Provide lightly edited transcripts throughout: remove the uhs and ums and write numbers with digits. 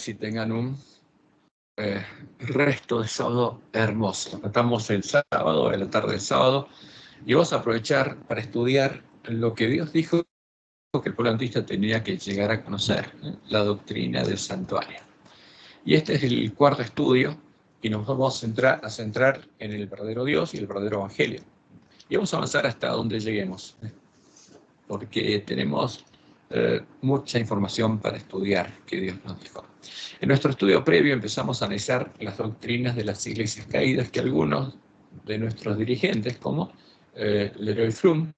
y tengan un resto de sábado hermoso. Estamos el sábado, en la tarde del sábado, y vamos a aprovechar para estudiar lo que Dios dijo que el pueblo adventista tenía que llegar a conocer, la doctrina del santuario. Y este es el cuarto estudio, y nos vamos a centrar en el verdadero Dios y el verdadero Evangelio. Y vamos a avanzar hasta donde lleguemos, porque tenemos mucha información para estudiar que Dios nos dijo. En nuestro estudio previo empezamos a analizar las doctrinas de las iglesias caídas que algunos de nuestros dirigentes, como Leroy Froom,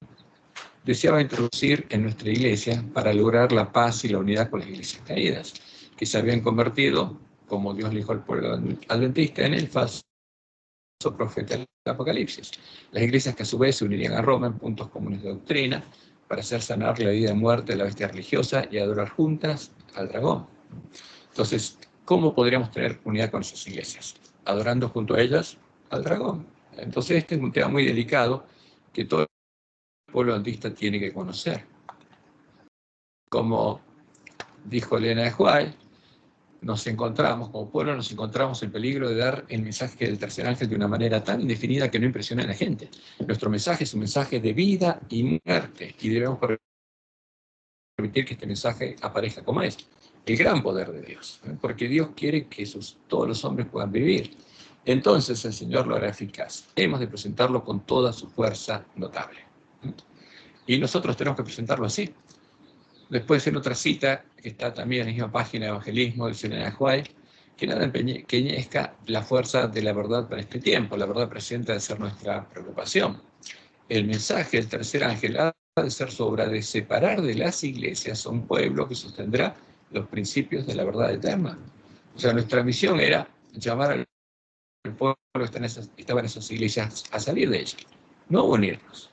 deseaba introducir en nuestra iglesia para lograr la paz y la unidad con las iglesias caídas, que se habían convertido, como Dios le dijo al pueblo adventista, en el falso profeta del Apocalipsis. Las iglesias que a su vez se unirían a Roma en puntos comunes de doctrina para hacer sanar la herida de muerte de la bestia religiosa y adorar juntas al dragón. Entonces, ¿cómo podríamos tener unidad con esas iglesias? Adorando junto a ellas al dragón. Entonces, este es un tema muy delicado que todo el pueblo adventista tiene que conocer. Como dijo Elena de White, como pueblo nos encontramos en peligro de dar el mensaje del tercer ángel de una manera tan indefinida que no impresiona a la gente. Nuestro mensaje es un mensaje de vida y muerte, y debemos permitir que este mensaje aparezca como es, el gran poder de Dios, porque Dios quiere que todos los hombres puedan vivir. Entonces el Señor lo hará eficaz. Hemos de presentarlo con toda su fuerza notable. Y nosotros tenemos que presentarlo así. Después, en otra cita, que está también en la misma página de Evangelismo, de Elena de White, que nada empeñezca la fuerza de la verdad para este tiempo. La verdad presente ha de ser nuestra preocupación. El mensaje del tercer ángel ha de ser su obra de separar de las iglesias a un pueblo que sostendrá los principios de la verdad eterna. O sea, nuestra misión era llamar al pueblo que estaba en esas iglesias a salir de ellas, no unirnos.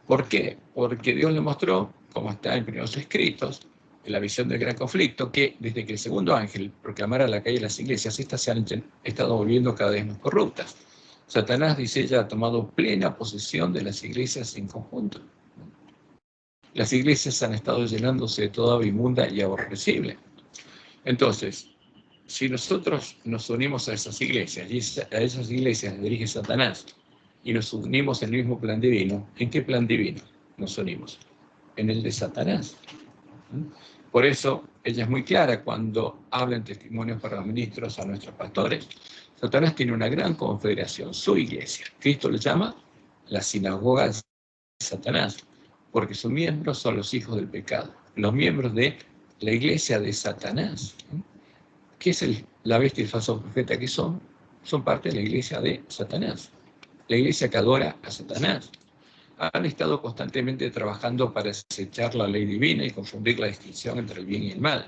¿Por qué? Porque Dios le mostró, como está en primeros escritos, en la visión del gran conflicto, que desde que el segundo ángel proclamara la caída de las iglesias, estas se han estado volviendo cada vez más corruptas. Satanás, dice ella, ha tomado plena posesión de las iglesias en conjunto. Las iglesias han estado llenándose de toda inmunda y aborrecible. Entonces, si nosotros nos unimos a esas iglesias, y a esas iglesias dirige Satanás, y nos unimos en el mismo plan divino, ¿en qué plan divino nos unimos? En el de Satanás. Por eso, ella es muy clara cuando habla en testimonios para los ministros a nuestros pastores. Satanás tiene una gran confederación, su iglesia. Cristo le llama la sinagoga de Satanás, porque sus miembros son los hijos del pecado, los miembros de la iglesia de Satanás. ¿Qué es la bestia y el falso profeta que son? Son parte de la iglesia de Satanás. La iglesia que adora a Satanás. Han estado constantemente trabajando para desechar la ley divina y confundir la distinción entre el bien y el mal.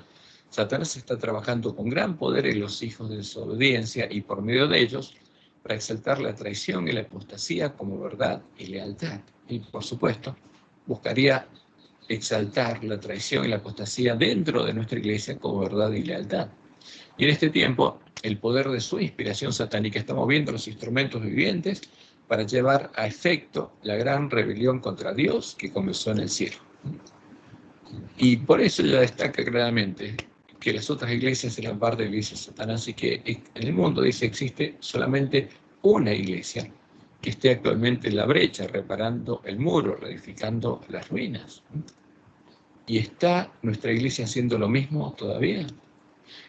Satanás está trabajando con gran poder en los hijos de desobediencia y por medio de ellos para exaltar la traición y la apostasía como verdad y lealtad. Y por supuesto, buscaría exaltar la traición y la apostasía dentro de nuestra iglesia como verdad y lealtad. Y en este tiempo, el poder de su inspiración satánica está moviendo los instrumentos vivientes para llevar a efecto la gran rebelión contra Dios que comenzó en el cielo. Y por eso ella destaca claramente que las otras iglesias eran parte de la iglesia de Satanás y que en el mundo, dice, existe solamente una iglesia que esté actualmente en la brecha, reparando el muro, reedificando las ruinas. ¿Y está nuestra iglesia haciendo lo mismo todavía?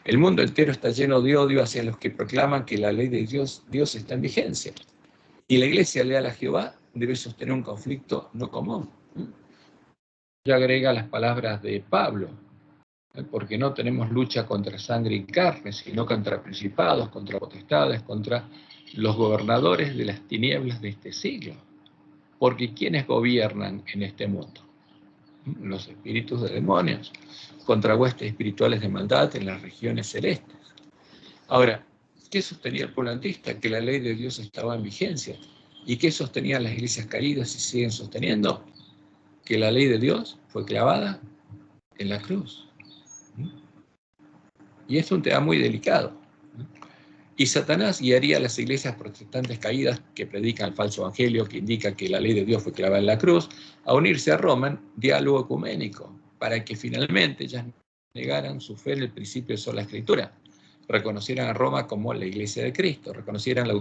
El mundo entero está lleno de odio hacia los que proclaman que la ley de Dios está en vigencia. Y la iglesia leal a Jehová debe sostener un conflicto no común. Ya agrega las palabras de Pablo, porque no tenemos lucha contra sangre y carne, sino contra principados, contra potestades, contra los gobernadores de las tinieblas de este siglo. Porque ¿quiénes gobiernan en este mundo? Los espíritus de demonios, contra huestes espirituales de maldad en las regiones celestes. Ahora, ¿qué sostenía el pueblo adventista? Que la ley de Dios estaba en vigencia. ¿Y qué sostenían las iglesias caídas y siguen sosteniendo? Que la ley de Dios fue clavada en la cruz. Y es un tema muy delicado. Y Satanás guiaría a las iglesias protestantes caídas que predican el falso evangelio, que indica que la ley de Dios fue clavada en la cruz, a unirse a Roma en diálogo ecuménico, para que finalmente ellas negaran su fe en el principio de sola escritura, reconocieran a Roma como la Iglesia de Cristo, reconocieran la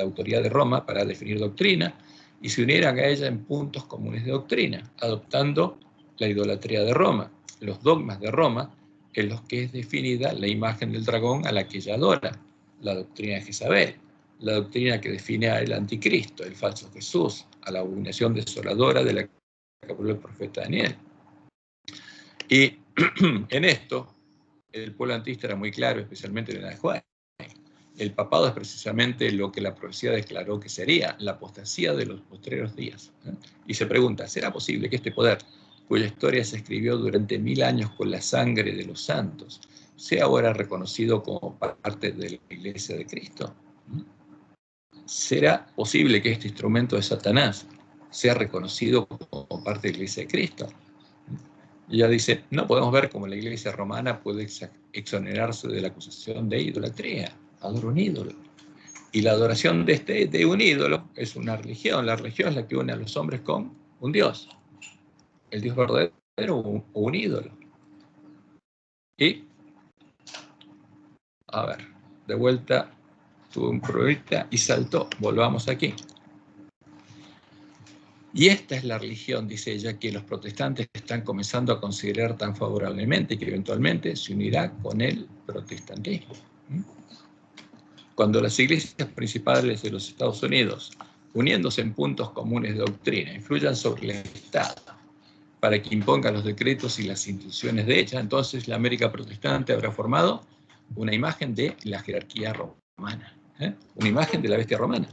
autoridad de Roma para definir doctrina y se unieran a ella en puntos comunes de doctrina, adoptando la idolatría de Roma, los dogmas de Roma, en los que es definida la imagen del dragón a la que ella adora, la doctrina de Jezabel, la doctrina que define al anticristo, el falso Jesús, a la abominación desoladora de la que habló el profeta Daniel. Y en esto, el pueblo antista era muy claro, especialmente en el Juárez. El papado es precisamente lo que la profecía declaró que sería, la apostasía de los postreros días. Y se pregunta, ¿será posible que este poder, cuya historia se escribió durante 1000 años con la sangre de los santos, sea ahora reconocido como parte de la Iglesia de Cristo? ¿Será posible que este instrumento de Satanás sea reconocido como parte de la Iglesia de Cristo? Y ella dice, no podemos ver cómo la Iglesia romana puede exonerarse de la acusación de idolatría. Adora un ídolo. Y la adoración de un ídolo es una religión. La religión es la que une a los hombres con un Dios. El Dios verdadero o un ídolo. Y, a ver, de vuelta, tuvo un problemita y saltó. Volvamos aquí. Y esta es la religión, dice ella, que los protestantes están comenzando a considerar tan favorablemente y que eventualmente se unirá con el protestantismo. Cuando las iglesias principales de los Estados Unidos, uniéndose en puntos comunes de doctrina, influyan sobre el Estado para que imponga los decretos y las instituciones de ella, entonces la América protestante habrá formado una imagen de la jerarquía romana, una imagen de la bestia romana.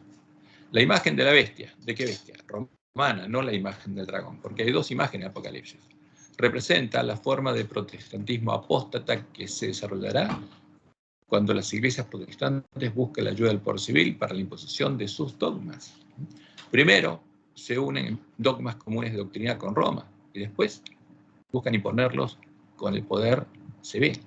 La imagen de la bestia, ¿de qué bestia? Romana, no la imagen del dragón, porque hay dos imágenes en Apocalipsis. Representa la forma de protestantismo apóstata que se desarrollará cuando las iglesias protestantes busquen la ayuda del poder civil para la imposición de sus dogmas. Primero, se unen dogmas comunes de doctrina con Roma y después buscan imponerlos con el poder civil.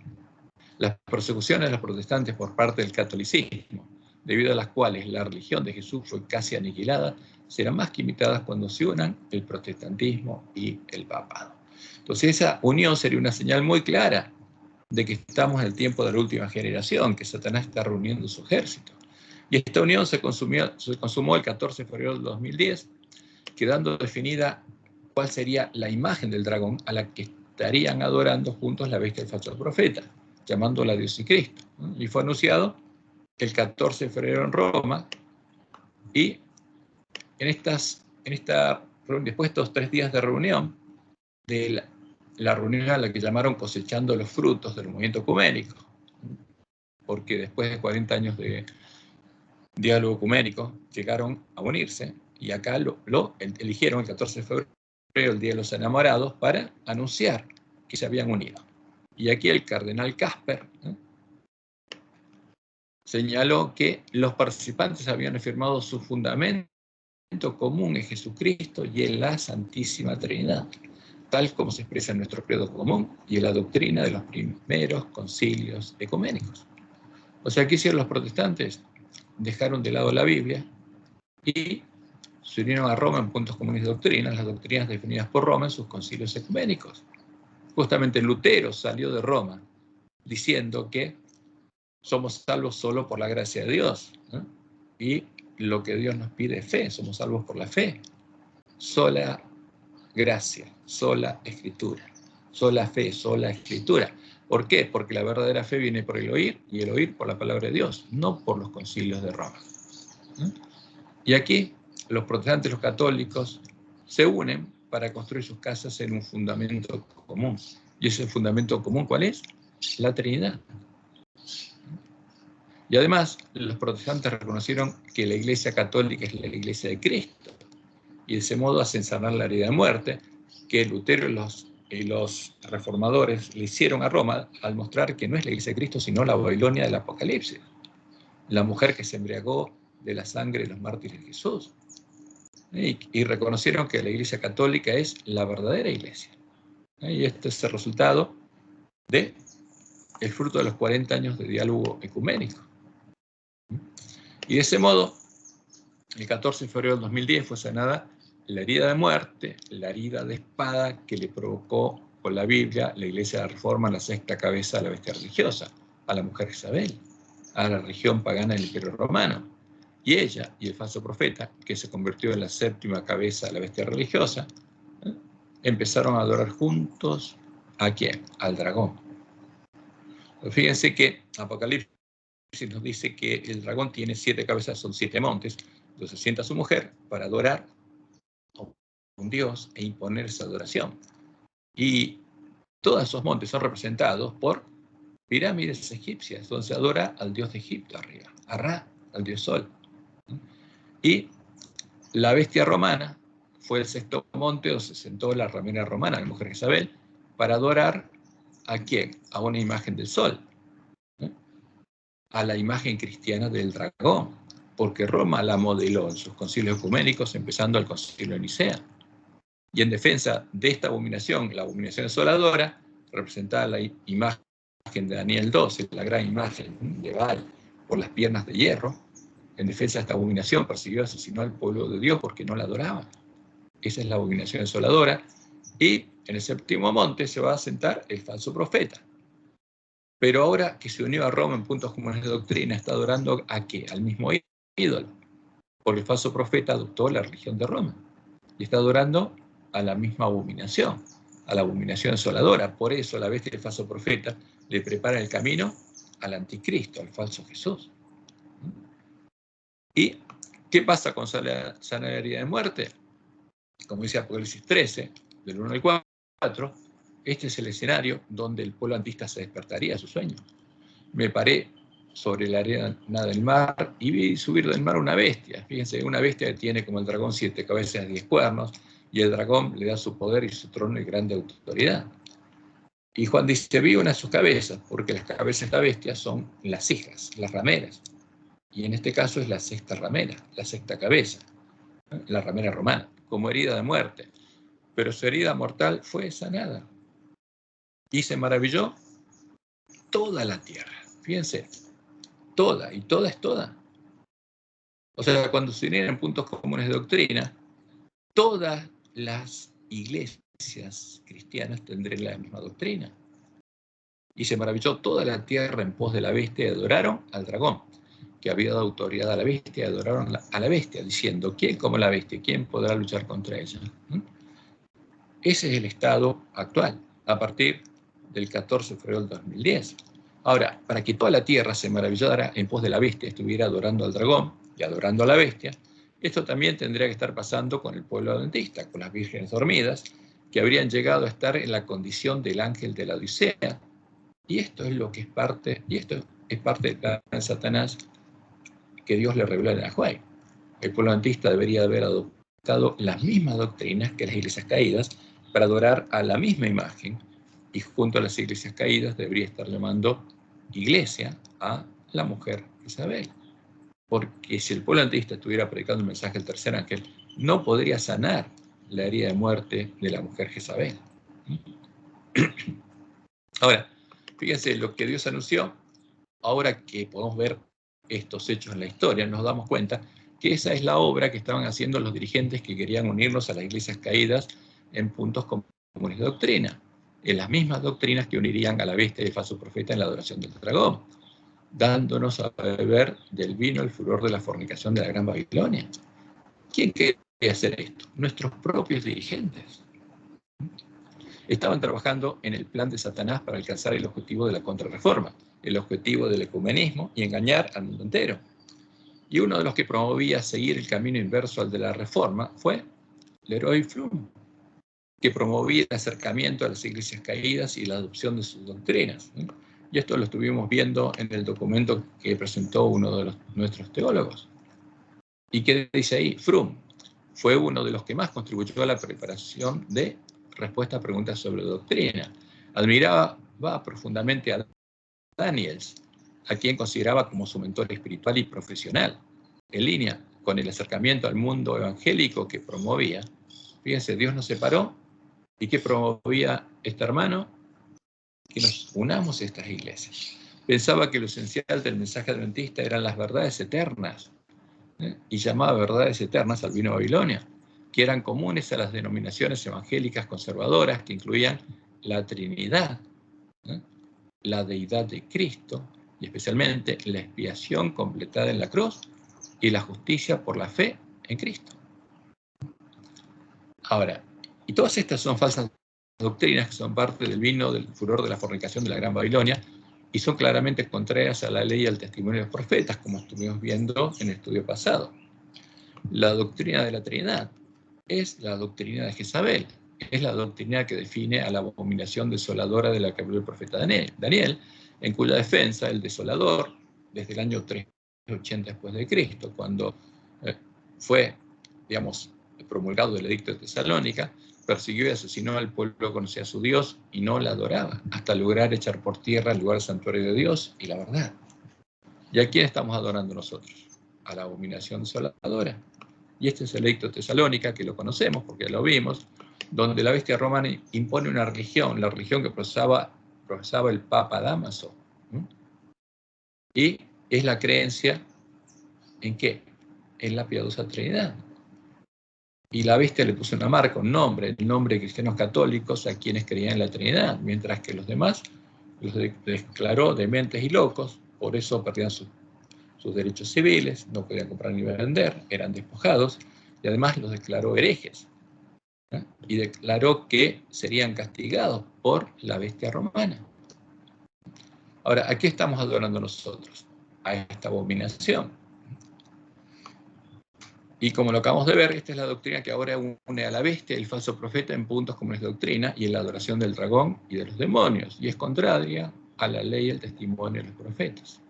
Las persecuciones de los protestantes por parte del catolicismo, debido a las cuales la religión de Jesús fue casi aniquilada, serán más que imitadas cuando se unan el protestantismo y el papado. Entonces esa unión sería una señal muy clara de que estamos en el tiempo de la última generación, que Satanás está reuniendo su ejército. Y esta unión se consumó el 14 de febrero del 2010, quedando definida cuál sería la imagen del dragón a la que estarían adorando juntos la bestia del falso profeta, llamándola Dios y Cristo. Y fue anunciado el 14 de febrero en Roma, y después de estos 3 días de reunión, de la reunión a la que llamaron cosechando los frutos del movimiento ecuménico, porque después de 40 años de diálogo ecuménico llegaron a unirse, y acá lo eligieron el 14 de febrero, el Día de los Enamorados, para anunciar que se habían unido. Y aquí el cardenal Casper señaló que los participantes habían afirmado su fundamento común en Jesucristo y en la Santísima Trinidad, tal como se expresa en nuestro credo común y en la doctrina de los primeros concilios ecuménicos. O sea, ¿qué hicieron los protestantes? Dejaron de lado la Biblia y se unieron a Roma en puntos comunes de doctrina, las doctrinas definidas por Roma en sus concilios ecuménicos. Justamente Lutero salió de Roma diciendo que somos salvos solo por la gracia de Dios, ¿no? Y lo que Dios nos pide es fe, somos salvos por la fe. Sola gracia, sola escritura, sola fe, sola escritura. ¿Por qué? Porque la verdadera fe viene por el oír, y el oír por la palabra de Dios, no por los concilios de Roma. Y aquí los protestantes y los católicos se unen para construir sus casas en un fundamento común. ¿Y ese fundamento común cuál es? La Trinidad. Y además, los protestantes reconocieron que la Iglesia Católica es la Iglesia de Cristo, y de ese modo hacen sanar la herida de muerte que Lutero y los reformadores le hicieron a Roma al mostrar que no es la Iglesia de Cristo, sino la Babilonia del Apocalipsis, la mujer que se embriagó de la sangre de los mártires de Jesús. Y reconocieron que la Iglesia Católica es la verdadera Iglesia. Y este es el resultado del fruto de los 40 años de diálogo ecuménico. Y de ese modo, el 14 de febrero del 2010 fue sanada la herida de muerte, la herida de espada que le provocó con la Biblia, la Iglesia de la Reforma, la sexta cabeza a la bestia religiosa, a la mujer Jezabel, a la religión pagana del Imperio Romano. Y ella y el falso profeta, que se convirtió en la séptima cabeza a la bestia religiosa, empezaron a adorar juntos ¿a quién? Al dragón. Pues fíjense que Apocalipsis nos dice que el dragón tiene 7 cabezas, son 7 montes. Entonces sienta a su mujer para adorar a un dios e imponer esa adoración. Y todos esos montes son representados por pirámides egipcias, donde se adora al dios de Egipto arriba, a Ra, al dios Sol. Y la bestia romana fue el sexto monte donde se sentó la ramera romana, la mujer Jezabel, para adorar ¿a quién? A una imagen del sol, a la imagen cristiana del dragón, porque Roma la modeló en sus concilios ecuménicos, empezando el concilio de Nicea. Y en defensa de esta abominación, la abominación desoladora, representada la imagen de Daniel 12, la gran imagen de Baal, por las piernas de hierro, en defensa de esta abominación, persiguió y asesinó al pueblo de Dios porque no la adoraban. Esa es la abominación desoladora. Y en el séptimo monte se va a sentar el falso profeta. Pero ahora que se unió a Roma en puntos comunes de doctrina, está adorando ¿a qué? Al mismo ídolo. Porque el falso profeta adoptó la religión de Roma. Y está adorando a la misma abominación, a la abominación desoladora. Por eso la bestia del falso profeta le prepara el camino al anticristo, al falso Jesús. ¿Y qué pasa con sana herida de muerte? Como dice Apocalipsis 13, del 1 al 4, este es el escenario donde el pueblo antista se despertaría a su sueño. Me paré sobre la arena del mar y vi subir del mar una bestia. Fíjense, una bestia que tiene como el dragón 7 cabezas y 10 cuernos, y el dragón le da su poder y su trono y grande autoridad. Y Juan dice, vi una de sus cabezas, porque las cabezas de esta bestia son las hijas, las rameras. Y en este caso es la sexta ramera, la sexta cabeza, la ramera romana, como herida de muerte. Pero su herida mortal fue sanada. Y se maravilló toda la tierra. Fíjense, toda, y toda es toda. O sea, cuando se unieran en puntos comunes de doctrina, todas las iglesias cristianas tendrían la misma doctrina. Y se maravilló toda la tierra en pos de la bestia y adoraron al dragón, que había dado autoridad a la bestia, y adoraron a la bestia, diciendo, ¿quién como la bestia? ¿Quién podrá luchar contra ella? Ese es el estado actual, a partir del 14 de febrero del 2010. Ahora, para que toda la tierra se maravillara en pos de la bestia, estuviera adorando al dragón y adorando a la bestia, esto también tendría que estar pasando con el pueblo adventista, con las vírgenes dormidas, que habrían llegado a estar en la condición del ángel de la Odisea. Y esto es lo que es parte, y esto es parte del plan de Satanás que Dios le reveló en Ajuay. El pueblo adventista debería haber adoptado las mismas doctrinas que las iglesias caídas para adorar a la misma imagen, y junto a las iglesias caídas debería estar llamando iglesia a la mujer Jezabel. Porque si el pueblo adventista estuviera predicando el mensaje del tercer ángel, no podría sanar la herida de muerte de la mujer Jezabel. Ahora, fíjense lo que Dios anunció. Ahora que podemos ver estos hechos en la historia, nos damos cuenta que esa es la obra que estaban haciendo los dirigentes que querían unirnos a las iglesias caídas en puntos comunes de doctrina, en las mismas doctrinas que unirían a la bestia y el falso profeta en la adoración del dragón, dándonos a beber del vino el furor de la fornicación de la Gran Babilonia. ¿Quién quería hacer esto? Nuestros propios dirigentes. Estaban trabajando en el plan de Satanás para alcanzar el objetivo de la contrarreforma, el objetivo del ecumenismo y engañar al mundo entero. Y uno de los que promovía seguir el camino inverso al de la reforma fue Leroy Froom, que promovía el acercamiento a las iglesias caídas y la adopción de sus doctrinas. Y esto lo estuvimos viendo en el documento que presentó uno de nuestros teólogos. ¿Y qué dice ahí? Froom fue uno de los que más contribuyó a la preparación de respuestas a preguntas sobre doctrina. Admiraba profundamente a Daniels, a quien consideraba como su mentor espiritual y profesional, en línea con el acercamiento al mundo evangélico que promovía. Fíjense, Dios nos separó, y ¿qué promovía este hermano? Que nos unamos a estas iglesias. Pensaba que lo esencial del mensaje adventista eran las verdades eternas, y llamaba verdades eternas al vino de Babilonia, que eran comunes a las denominaciones evangélicas conservadoras, que incluían la Trinidad, ¿eh? La deidad de Cristo, y especialmente la expiación completada en la cruz y la justicia por la fe en Cristo. Ahora, y todas estas son falsas doctrinas que son parte del vino del furor de la fornicación de la Gran Babilonia y son claramente contrarias a la ley y al testimonio de los profetas, como estuvimos viendo en el estudio pasado. La doctrina de la Trinidad es la doctrina de Jezabel, es la doctrina que define a la abominación desoladora de la que habló el profeta Daniel, en cuya defensa el desolador, desde el año 380 después de Cristo, cuando fue, digamos, promulgado el edicto de Tesalónica, persiguió y asesinó al pueblo que conocía a su Dios y no la adoraba, hasta lograr echar por tierra el lugar santuario de Dios y la verdad. ¿Y a quién estamos adorando nosotros? A la abominación desoladora. Y este es el edicto de Tesalónica, que lo conocemos porque lo vimos, donde la bestia romana impone una religión, la religión que profesaba el Papa Dámaso. Y es la creencia ¿en qué? En la piadosa Trinidad. Y la bestia le puso una marca, un nombre, el nombre de cristianos católicos a quienes creían en la Trinidad, mientras que los demás los declaró dementes y locos, por eso perdían sus derechos civiles, no podían comprar ni vender, eran despojados, y además los declaró herejes. Y declaró que serían castigados por la bestia romana. Ahora, ¿a qué estamos adorando nosotros? A esta abominación. Y como lo acabamos de ver, esta es la doctrina que ahora une a la bestia y el falso profeta en puntos como es doctrina y en la adoración del dragón y de los demonios, y es contraria a la ley y el testimonio de los profetas.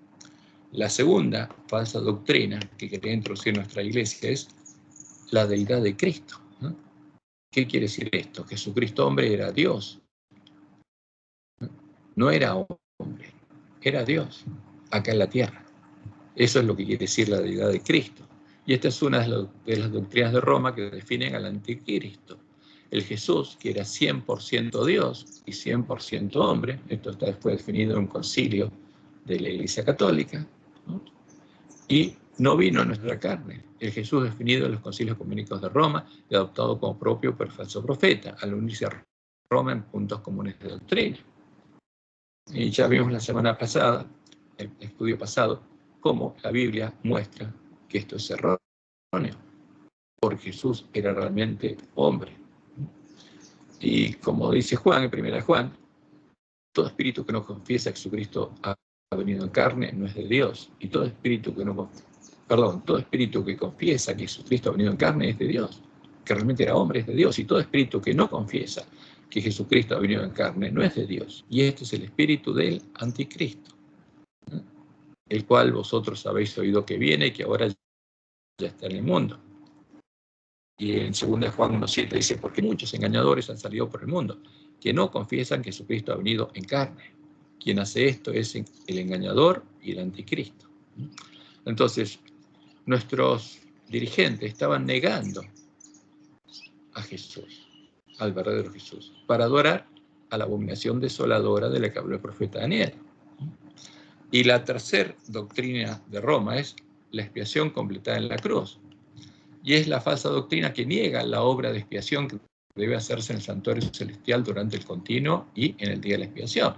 La segunda falsa doctrina que quería introducir nuestra iglesia es la deidad de Cristo. ¿Qué quiere decir esto? Jesucristo hombre era Dios. No era hombre, era Dios, acá en la tierra. Eso es lo que quiere decir la deidad de Cristo. Y esta es una de las doctrinas de Roma que definen al anticristo. El Jesús, que era 100% Dios y 100% hombre, esto está después definido en un concilio de la Iglesia Católica, ¿no? Y no vino en nuestra carne. El Jesús definido en los concilios ecuménicos de Roma y adoptado como propio por el falso profeta, al unirse a Roma en puntos comunes de doctrina. Y ya vimos la semana pasada, el estudio pasado, cómo la Biblia muestra que esto es erróneo, porque Jesús era realmente hombre. Y como dice Juan, en 1 Juan, todo espíritu que no confiesa que Jesucristo ha venido en carne no es de Dios, y todo espíritu que confiesa que Jesucristo ha venido en carne es de Dios, que realmente era hombre es de Dios, y todo espíritu que no confiesa que Jesucristo ha venido en carne no es de Dios, y este es el espíritu del anticristo, el cual vosotros habéis oído que viene y que ahora ya está en el mundo. Y en 2 Juan 1:7 dice, porque muchos engañadores han salido por el mundo, que no confiesan que Jesucristo ha venido en carne. Quien hace esto es el engañador y el anticristo. Entonces, nuestros dirigentes estaban negando a Jesús, al verdadero Jesús, para adorar a la abominación desoladora de la que habló el profeta Daniel. Y la tercera doctrina de Roma es la expiación completada en la cruz. Y es la falsa doctrina que niega la obra de expiación que debe hacerse en el santuario celestial durante el continuo y en el día de la expiación.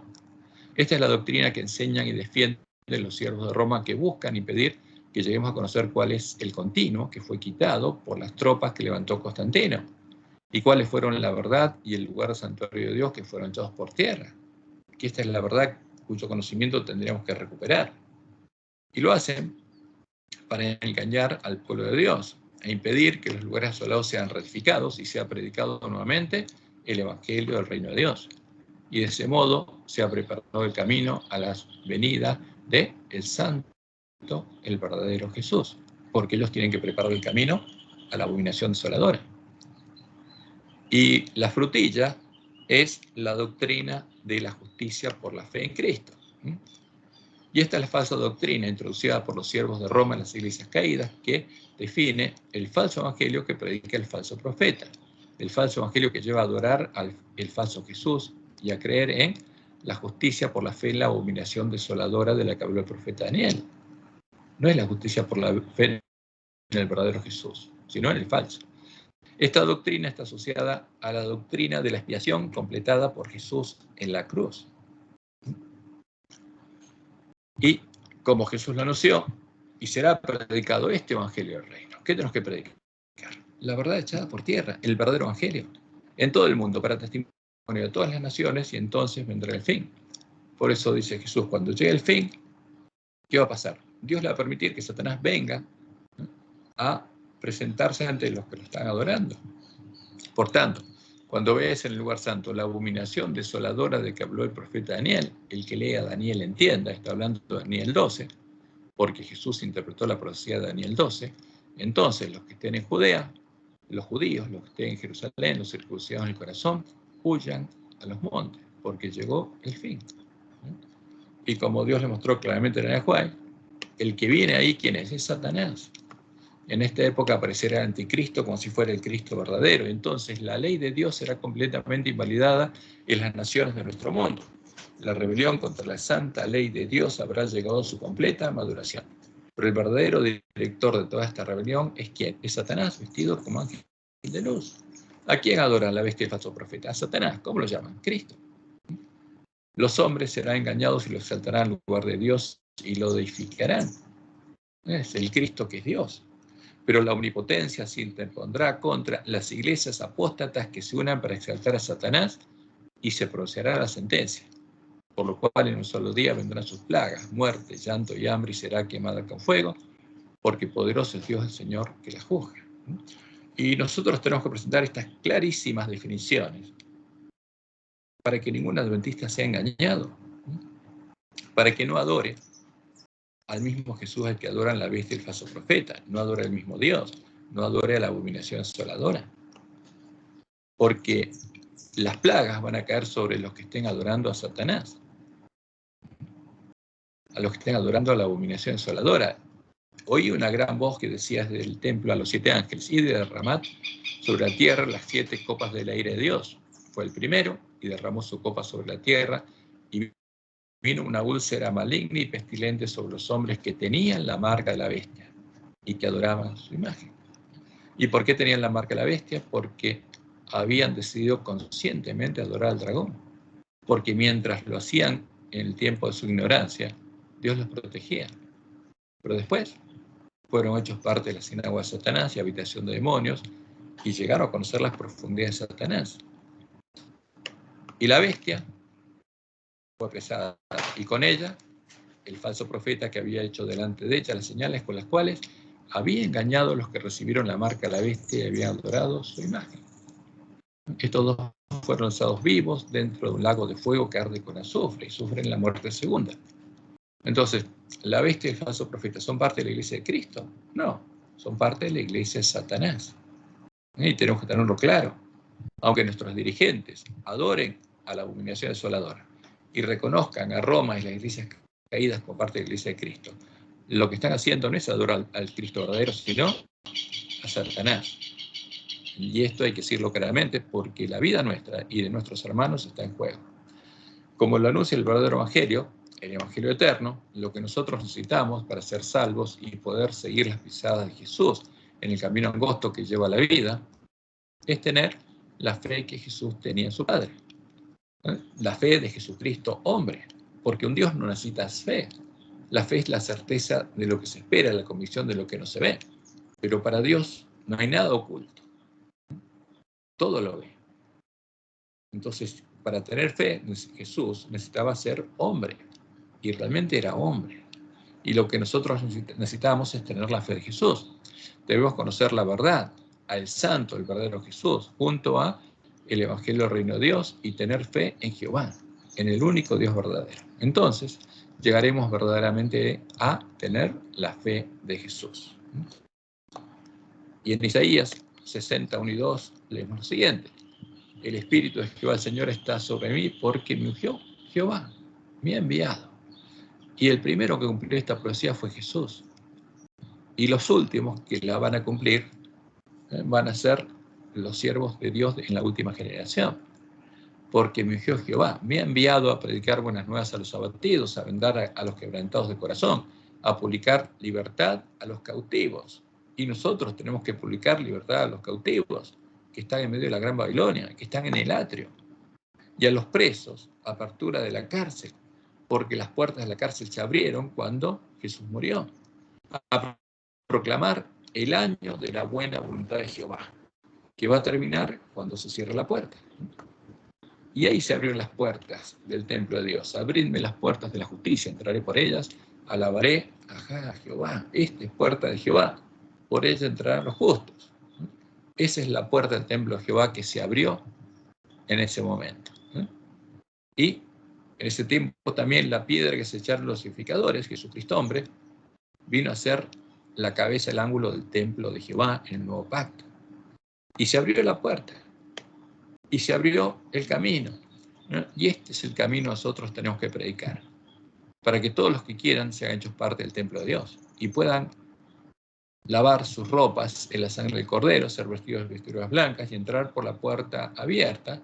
Esta es la doctrina que enseñan y defienden los siervos de Roma que buscan impedir que lleguemos a conocer cuál es el continuo que fue quitado por las tropas que levantó Constantino y cuáles fueron la verdad y el lugar santuario de Dios que fueron echados por tierra. Que esta es la verdad cuyo conocimiento tendríamos que recuperar. Y lo hacen para engañar al pueblo de Dios e impedir que los lugares asolados sean ratificados y sea predicado nuevamente el Evangelio del Reino de Dios. Y de ese modo se ha preparado el camino a la venida del Santo, el verdadero Jesús, porque ellos tienen que preparar el camino a la abominación desoladora. Y la frutilla es la doctrina de la justicia por la fe en Cristo. Y esta es la falsa doctrina introducida por los siervos de Roma en las iglesias caídas, que define el falso evangelio que predica el falso profeta, el falso evangelio que lleva a adorar al falso Jesús y a creer en la justicia por la fe en la abominación desoladora de la que habló el profeta Daniel. No es la justicia por la fe en el verdadero Jesús, sino en el falso. Esta doctrina está asociada a la doctrina de la expiación completada por Jesús en la cruz. Y como Jesús lo anunció, y será predicado este evangelio del reino. ¿Qué tenemos que predicar? La verdad echada por tierra, el verdadero evangelio, en todo el mundo, para testimonio de todas las naciones, y entonces vendrá el fin. Por eso dice Jesús, cuando llegue el fin, ¿qué va a pasar? Dios le va a permitir que Satanás venga a presentarse ante los que lo están adorando. Por tanto, cuando veas en el lugar santo la abominación desoladora de que habló el profeta Daniel, el que lea Daniel entienda, está hablando de Daniel 12, porque Jesús interpretó la profecía de Daniel 12, entonces los que estén en Judea, los judíos, los que estén en Jerusalén, los circuncidados en el corazón, huyan a los montes, porque llegó el fin. Y como Dios le mostró claramente en el Juan, el que viene ahí, ¿quién es? Es Satanás. En esta época aparecerá el anticristo como si fuera el Cristo verdadero. Entonces la ley de Dios será completamente invalidada en las naciones de nuestro mundo. La rebelión contra la santa ley de Dios habrá llegado a su completa maduración. Pero el verdadero director de toda esta rebelión es ¿quién? Es Satanás, vestido como ángel de luz. ¿A quién adoran la bestia y el falso profeta? A Satanás. ¿Cómo lo llaman? Cristo. Los hombres serán engañados y lo exaltarán en lugar de Dios y lo deificarán. Es el Cristo que es Dios. Pero la omnipotencia se interpondrá contra las iglesias apóstatas que se unan para exaltar a Satanás y se pronunciará la sentencia, por lo cual en un solo día vendrán sus plagas, muerte, llanto y hambre, y será quemada con fuego, porque poderoso es Dios el Señor que la juzga. Y nosotros tenemos que presentar estas clarísimas definiciones para que ningún adventista sea engañado, para que no adore al mismo Jesús al que adoran la bestia y el falso profeta, no adore al mismo Dios, no adore a la abominación asoladora. Porque las plagas van a caer sobre los que estén adorando a Satanás, a los que estén adorando a la abominación asoladora. Oí una gran voz que decía desde el templo a los 7 ángeles, y derramad sobre la tierra las 7 copas de la ira de Dios. Fue el primero, y derramó su copa sobre la tierra, y vino una úlcera maligna y pestilente sobre los hombres que tenían la marca de la bestia y que adoraban su imagen. ¿Y por qué tenían la marca de la bestia? Porque habían decidido conscientemente adorar al dragón. Porque mientras lo hacían en el tiempo de su ignorancia, Dios los protegía. Pero después fueron hechos parte de la sinagoga de Satanás y habitación de demonios, y llegaron a conocer las profundidades de Satanás. Y la bestia fue apresada, y con ella el falso profeta que había hecho delante de ella las señales con las cuales había engañado a los que recibieron la marca de la bestia y habían adorado su imagen. Estos dos fueron lanzados vivos dentro de un lago de fuego que arde con azufre y sufren la muerte segunda. Entonces, ¿la bestia y el falso profeta son parte de la iglesia de Cristo? No, son parte de la iglesia de Satanás. Y tenemos que tenerlo claro. Aunque nuestros dirigentes adoren a la abominación desoladora y reconozcan a Roma y las iglesias caídas por parte de la iglesia de Cristo, lo que están haciendo no es adorar al Cristo verdadero, sino a Satanás. Y esto hay que decirlo claramente porque la vida nuestra y de nuestros hermanos está en juego. Como lo anuncia el verdadero evangelio, el evangelio eterno, lo que nosotros necesitamos para ser salvos y poder seguir las pisadas de Jesús en el camino angosto que lleva a la vida, es tener la fe que Jesús tenía en su Padre. La fe de Jesucristo hombre, porque un Dios no necesita fe. La fe es la certeza de lo que se espera, la convicción de lo que no se ve. Pero para Dios no hay nada oculto. Todo lo ve. Entonces, para tener fe, Jesús necesitaba ser hombre. Y realmente era hombre. Y lo que nosotros necesitamos es tener la fe de Jesús. Debemos conocer la verdad, al santo, el verdadero Jesús, junto a el Evangelio del Reino de Dios y tener fe en Jehová, en el único Dios verdadero. Entonces, llegaremos verdaderamente a tener la fe de Jesús. Y en Isaías 61 y 2 leemos lo siguiente: el Espíritu de Jehová el Señor está sobre mí porque me ungió Jehová, me ha enviado. Y el primero que cumplió esta profecía fue Jesús. Y los últimos que la van a cumplir van a ser los siervos de Dios en la última generación. Porque me ungió Jehová, me ha enviado a predicar buenas nuevas a los abatidos, a vendar a los quebrantados de corazón, a publicar libertad a los cautivos. Y nosotros tenemos que publicar libertad a los cautivos. que están en medio de la Gran Babilonia, que están en el atrio. Y a los presos, apertura de la cárcel, porque las puertas de la cárcel se abrieron cuando Jesús murió. A proclamar el año de la buena voluntad de Jehová, que va a terminar cuando se cierre la puerta. Y ahí se abrieron las puertas del templo de Dios. Abridme las puertas de la justicia, entraré por ellas, alabaré a Jehová. Esta es puerta de Jehová, por ella entrarán los justos. Esa es la puerta del templo de Jehová que se abrió en ese momento. Y en ese tiempo también la piedra que se echaron los edificadores, Jesucristo hombre, vino a ser la cabeza, el ángulo del templo de Jehová en el nuevo pacto. Y se abrió la puerta. Y se abrió el camino, ¿no? Y este es el camino que nosotros tenemos que predicar, para que todos los que quieran sean hechos parte del templo de Dios y puedan lavar sus ropas en la sangre del Cordero, ser vestidos de vestiduras blancas y entrar por la puerta abierta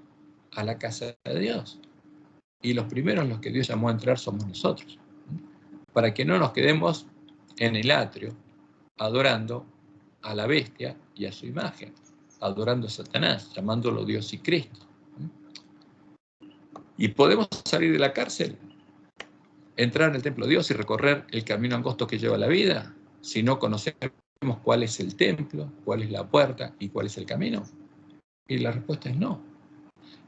a la casa de Dios. Y los primeros en los que Dios llamó a entrar somos nosotros, para que no nos quedemos en el atrio adorando a la bestia y a su imagen, adorando a Satanás, llamándolo Dios y Cristo. Y podemos salir de la cárcel, entrar en el templo de Dios y recorrer el camino angosto que lleva a la vida, si no conocemos cuál es el templo, cuál es la puerta y cuál es el camino. Y la respuesta es no.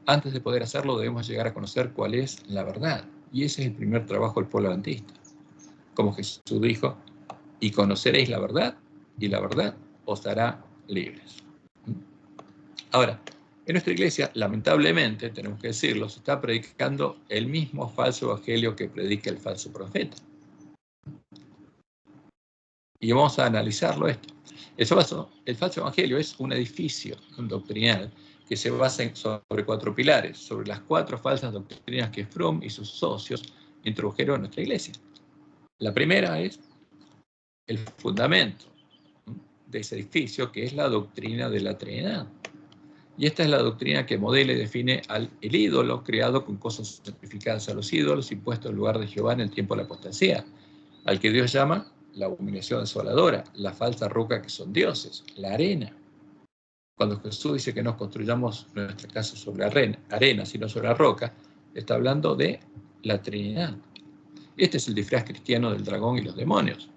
Antes de poder hacerlo debemos llegar a conocer cuál es la verdad. Y ese es el primer trabajo del pueblo adventista. Como Jesús dijo, y conoceréis la verdad, y la verdad os hará libres. Ahora, en nuestra iglesia, lamentablemente, tenemos que decirlo, se está predicando el mismo falso evangelio que predica el falso profeta. Y vamos a analizarlo esto. El falso evangelio es un edificio doctrinal que se basa sobre 4 pilares, sobre las 4 falsas doctrinas que Fromm y sus socios introdujeron en nuestra iglesia. La primera es el fundamento de ese edificio, que es la doctrina de la Trinidad. Y esta es la doctrina que modela y define el ídolo creado con cosas sacrificadas a los ídolos y puesto en lugar de Jehová en el tiempo de la apostasía, al que Dios llama la abominación desoladora, la falsa roca que son dioses, la arena. Cuando Jesús dice que nos construyamos nuestra casa sobre arena, sino sobre la roca, está hablando de la Trinidad. Este es el disfraz cristiano del dragón y los demonios.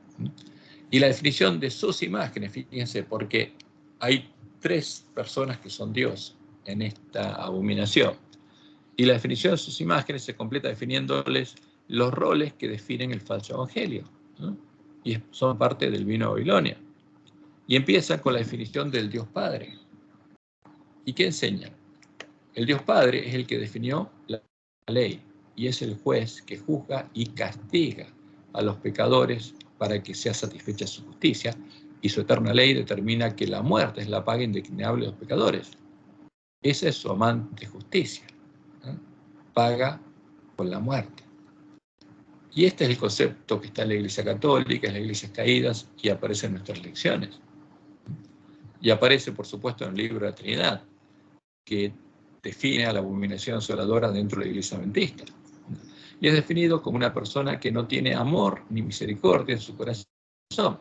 Y la definición de sus imágenes, fíjense, porque hay 3 personas que son Dios en esta abominación. Y la definición de sus imágenes se completa definiéndoles los roles que definen el falso evangelio, ¿no? Y son parte del vino de Babilonia. Y empieza con la definición del Dios Padre. ¿Y qué enseña? El Dios Padre es el que definió la ley y es el juez que juzga y castiga a los pecadores para que sea satisfecha su justicia, y su eterna ley determina que la muerte es la paga indeclinable de los pecadores. Esa es su amante justicia, ¿no? Paga con la muerte. Y este es el concepto que está en la Iglesia Católica, en las Iglesias Caídas, y aparece en nuestras lecciones. Y aparece, por supuesto, en el libro de la Trinidad, que define a la abominación desoladora dentro de la Iglesia Adventista. Y es definido como una persona que no tiene amor ni misericordia en su corazón.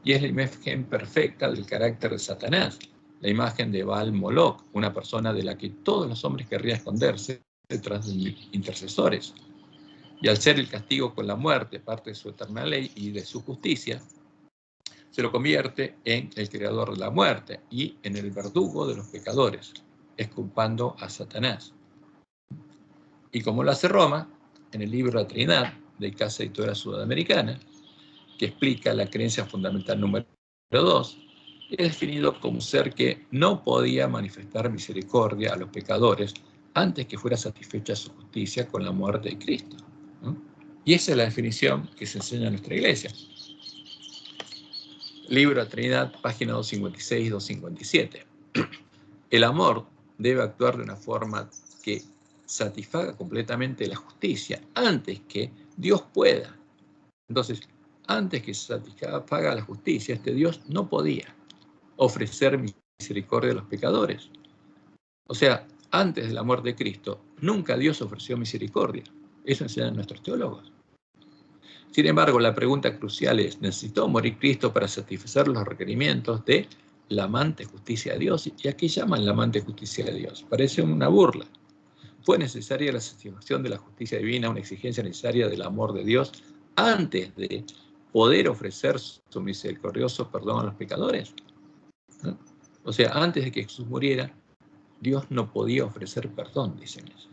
Y es la imagen perfecta del carácter de Satanás, la imagen de Baal Moloch, una persona de la que todos los hombres querrían esconderse detrás de intercesores. Y al ser el castigo con la muerte parte de su eterna ley y de su justicia, se lo convierte en el creador de la muerte y en el verdugo de los pecadores, exculpando a Satanás. Y como lo hace Roma, en el libro La Trinidad, de Casa Editora Sudamericana, que explica la creencia fundamental número 2, es definido como un ser que no podía manifestar misericordia a los pecadores antes que fuera satisfecha su justicia con la muerte de Cristo, ¿no? Y esa es la definición que se enseña en nuestra iglesia. Libro de Trinidad, página 256 y 257. El amor debe actuar de una forma que satisfaga completamente la justicia antes que Dios pueda. Entonces, antes que se satisfaga la justicia, este Dios no podía ofrecer misericordia a los pecadores. O sea, antes de la muerte de Cristo, nunca Dios ofreció misericordia. Eso enseñan nuestros teólogos. Sin embargo, la pregunta crucial es, ¿necesitó morir Cristo para satisfacer los requerimientos de la amante justicia de Dios. ¿Y a qué llaman la amante justicia de Dios? Parece una burla. Fue necesaria la satisfacción de la justicia divina, una exigencia necesaria del amor de Dios, antes de poder ofrecer su misericordioso perdón a los pecadores, ¿no? O sea, antes de que Jesús muriera, Dios no podía ofrecer perdón, dicen ellos.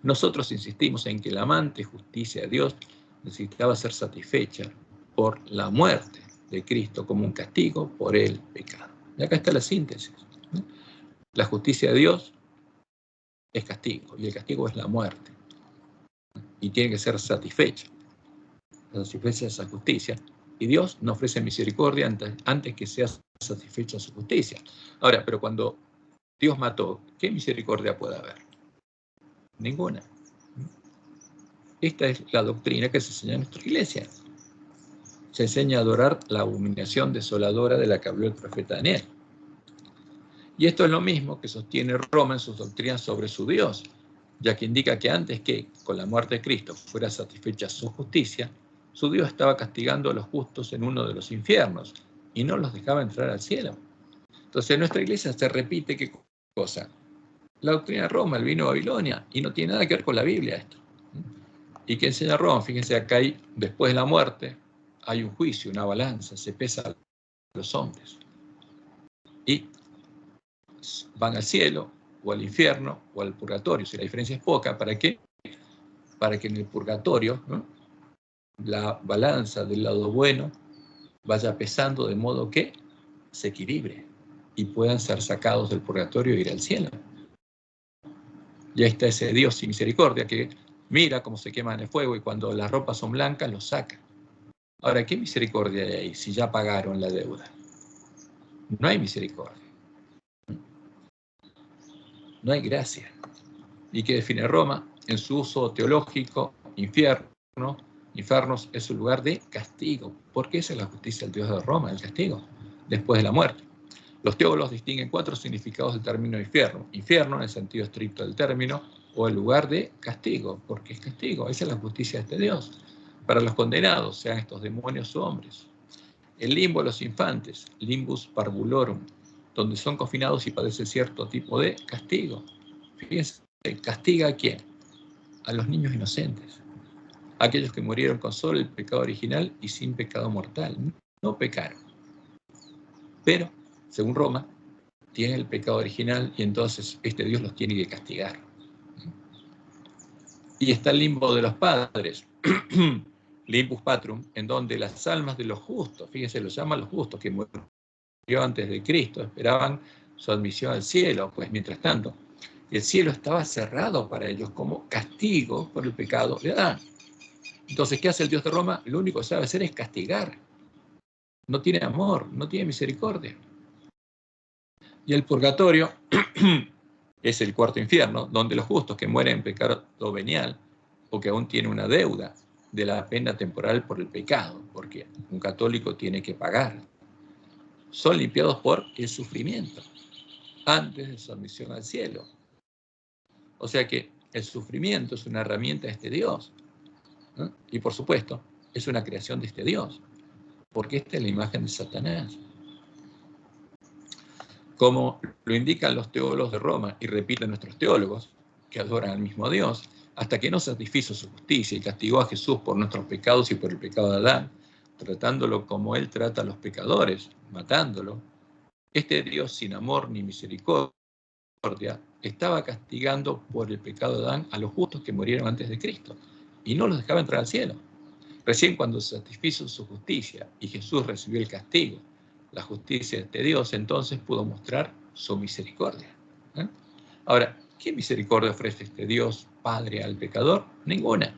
Nosotros insistimos en que la amante justicia de Dios necesitaba ser satisfecha por la muerte de Cristo como un castigo por el pecado. Y acá está la síntesis, ¿no? La justicia de Dios es castigo, y el castigo es la muerte. Y tiene que ser satisfecha. Satisfecha esa justicia. Y Dios no ofrece misericordia antes que sea satisfecha su justicia. Ahora, pero cuando Dios mató, ¿qué misericordia puede haber? Ninguna. Esta es la doctrina que se enseña en nuestra iglesia. Se enseña a adorar la abominación desoladora de la que habló el profeta Daniel. Y esto es lo mismo que sostiene Roma en sus doctrinas sobre su Dios, ya que indica que antes que, con la muerte de Cristo, fuera satisfecha su justicia, su Dios estaba castigando a los justos en uno de los infiernos y no los dejaba entrar al cielo. Entonces en nuestra iglesia se repite ¿qué cosa? La doctrina de Roma, el vino de Babilonia, y no tiene nada que ver con la Biblia esto. ¿Y qué enseña Roma? Fíjense, acá hay, después de la muerte, hay un juicio, una balanza, se pesa a los hombres. Y van al cielo, o al infierno, o al purgatorio. Si la diferencia es poca, ¿para qué? Para que en el purgatorio, ¿no?, la balanza del lado bueno vaya pesando de modo que se equilibre y puedan ser sacados del purgatorio e ir al cielo. Y ahí está ese Dios sin misericordia que mira cómo se queman en el fuego y cuando las ropas son blancas los saca. Ahora, ¿qué misericordia hay ahí si ya pagaron la deuda? No hay misericordia. No hay gracia. ¿Y qué define Roma? En su uso teológico, infernos es un lugar de castigo, porque esa es la justicia del Dios de Roma, el castigo, después de la muerte. Los teólogos distinguen 4 significados del término infierno. Infierno, en el sentido estricto del término, o el lugar de castigo, porque es castigo, esa es la justicia de este Dios. Para los condenados, sean estos demonios o hombres. El limbo de los infantes, limbus parvulorum, donde son confinados y padecen cierto tipo de castigo. Fíjense, ¿castiga a quién? A los niños inocentes, aquellos que murieron con solo el pecado original y sin pecado mortal. No pecaron. Pero, según Roma, tienen el pecado original y entonces este Dios los tiene que castigar. Y está el limbo de los padres, limbus patrum, en donde las almas de los justos, fíjense, lo llaman los justos, que murieron antes de Cristo, esperaban su admisión al cielo, pues mientras tanto, el cielo estaba cerrado para ellos como castigo por el pecado de Adán. Entonces, ¿qué hace el Dios de Roma? Lo único que sabe hacer es castigar. No tiene amor, no tiene misericordia. Y el purgatorio es el cuarto infierno, donde los justos que mueren en pecado venial o que aún tienen una deuda de la pena temporal por el pecado, porque un católico tiene que pagar, son limpiados por el sufrimiento antes de su admisión al cielo. O sea que el sufrimiento es una herramienta de este Dios, ¿no? Y por supuesto, es una creación de este Dios, porque esta es la imagen de Satanás. Como lo indican los teólogos de Roma y repiten nuestros teólogos, que adoran al mismo Dios, hasta que no satisfizo su justicia y castigó a Jesús por nuestros pecados y por el pecado de Adán, tratándolo como Él trata a los pecadores, matándolo, este Dios sin amor ni misericordia estaba castigando por el pecado de Adán a los justos que murieron antes de Cristo y no los dejaba entrar al cielo. Recién cuando se satisfizo su justicia y Jesús recibió el castigo, la justicia de este Dios, entonces pudo mostrar su misericordia. Ahora, ¿qué misericordia ofrece este Dios Padre al pecador? Ninguna,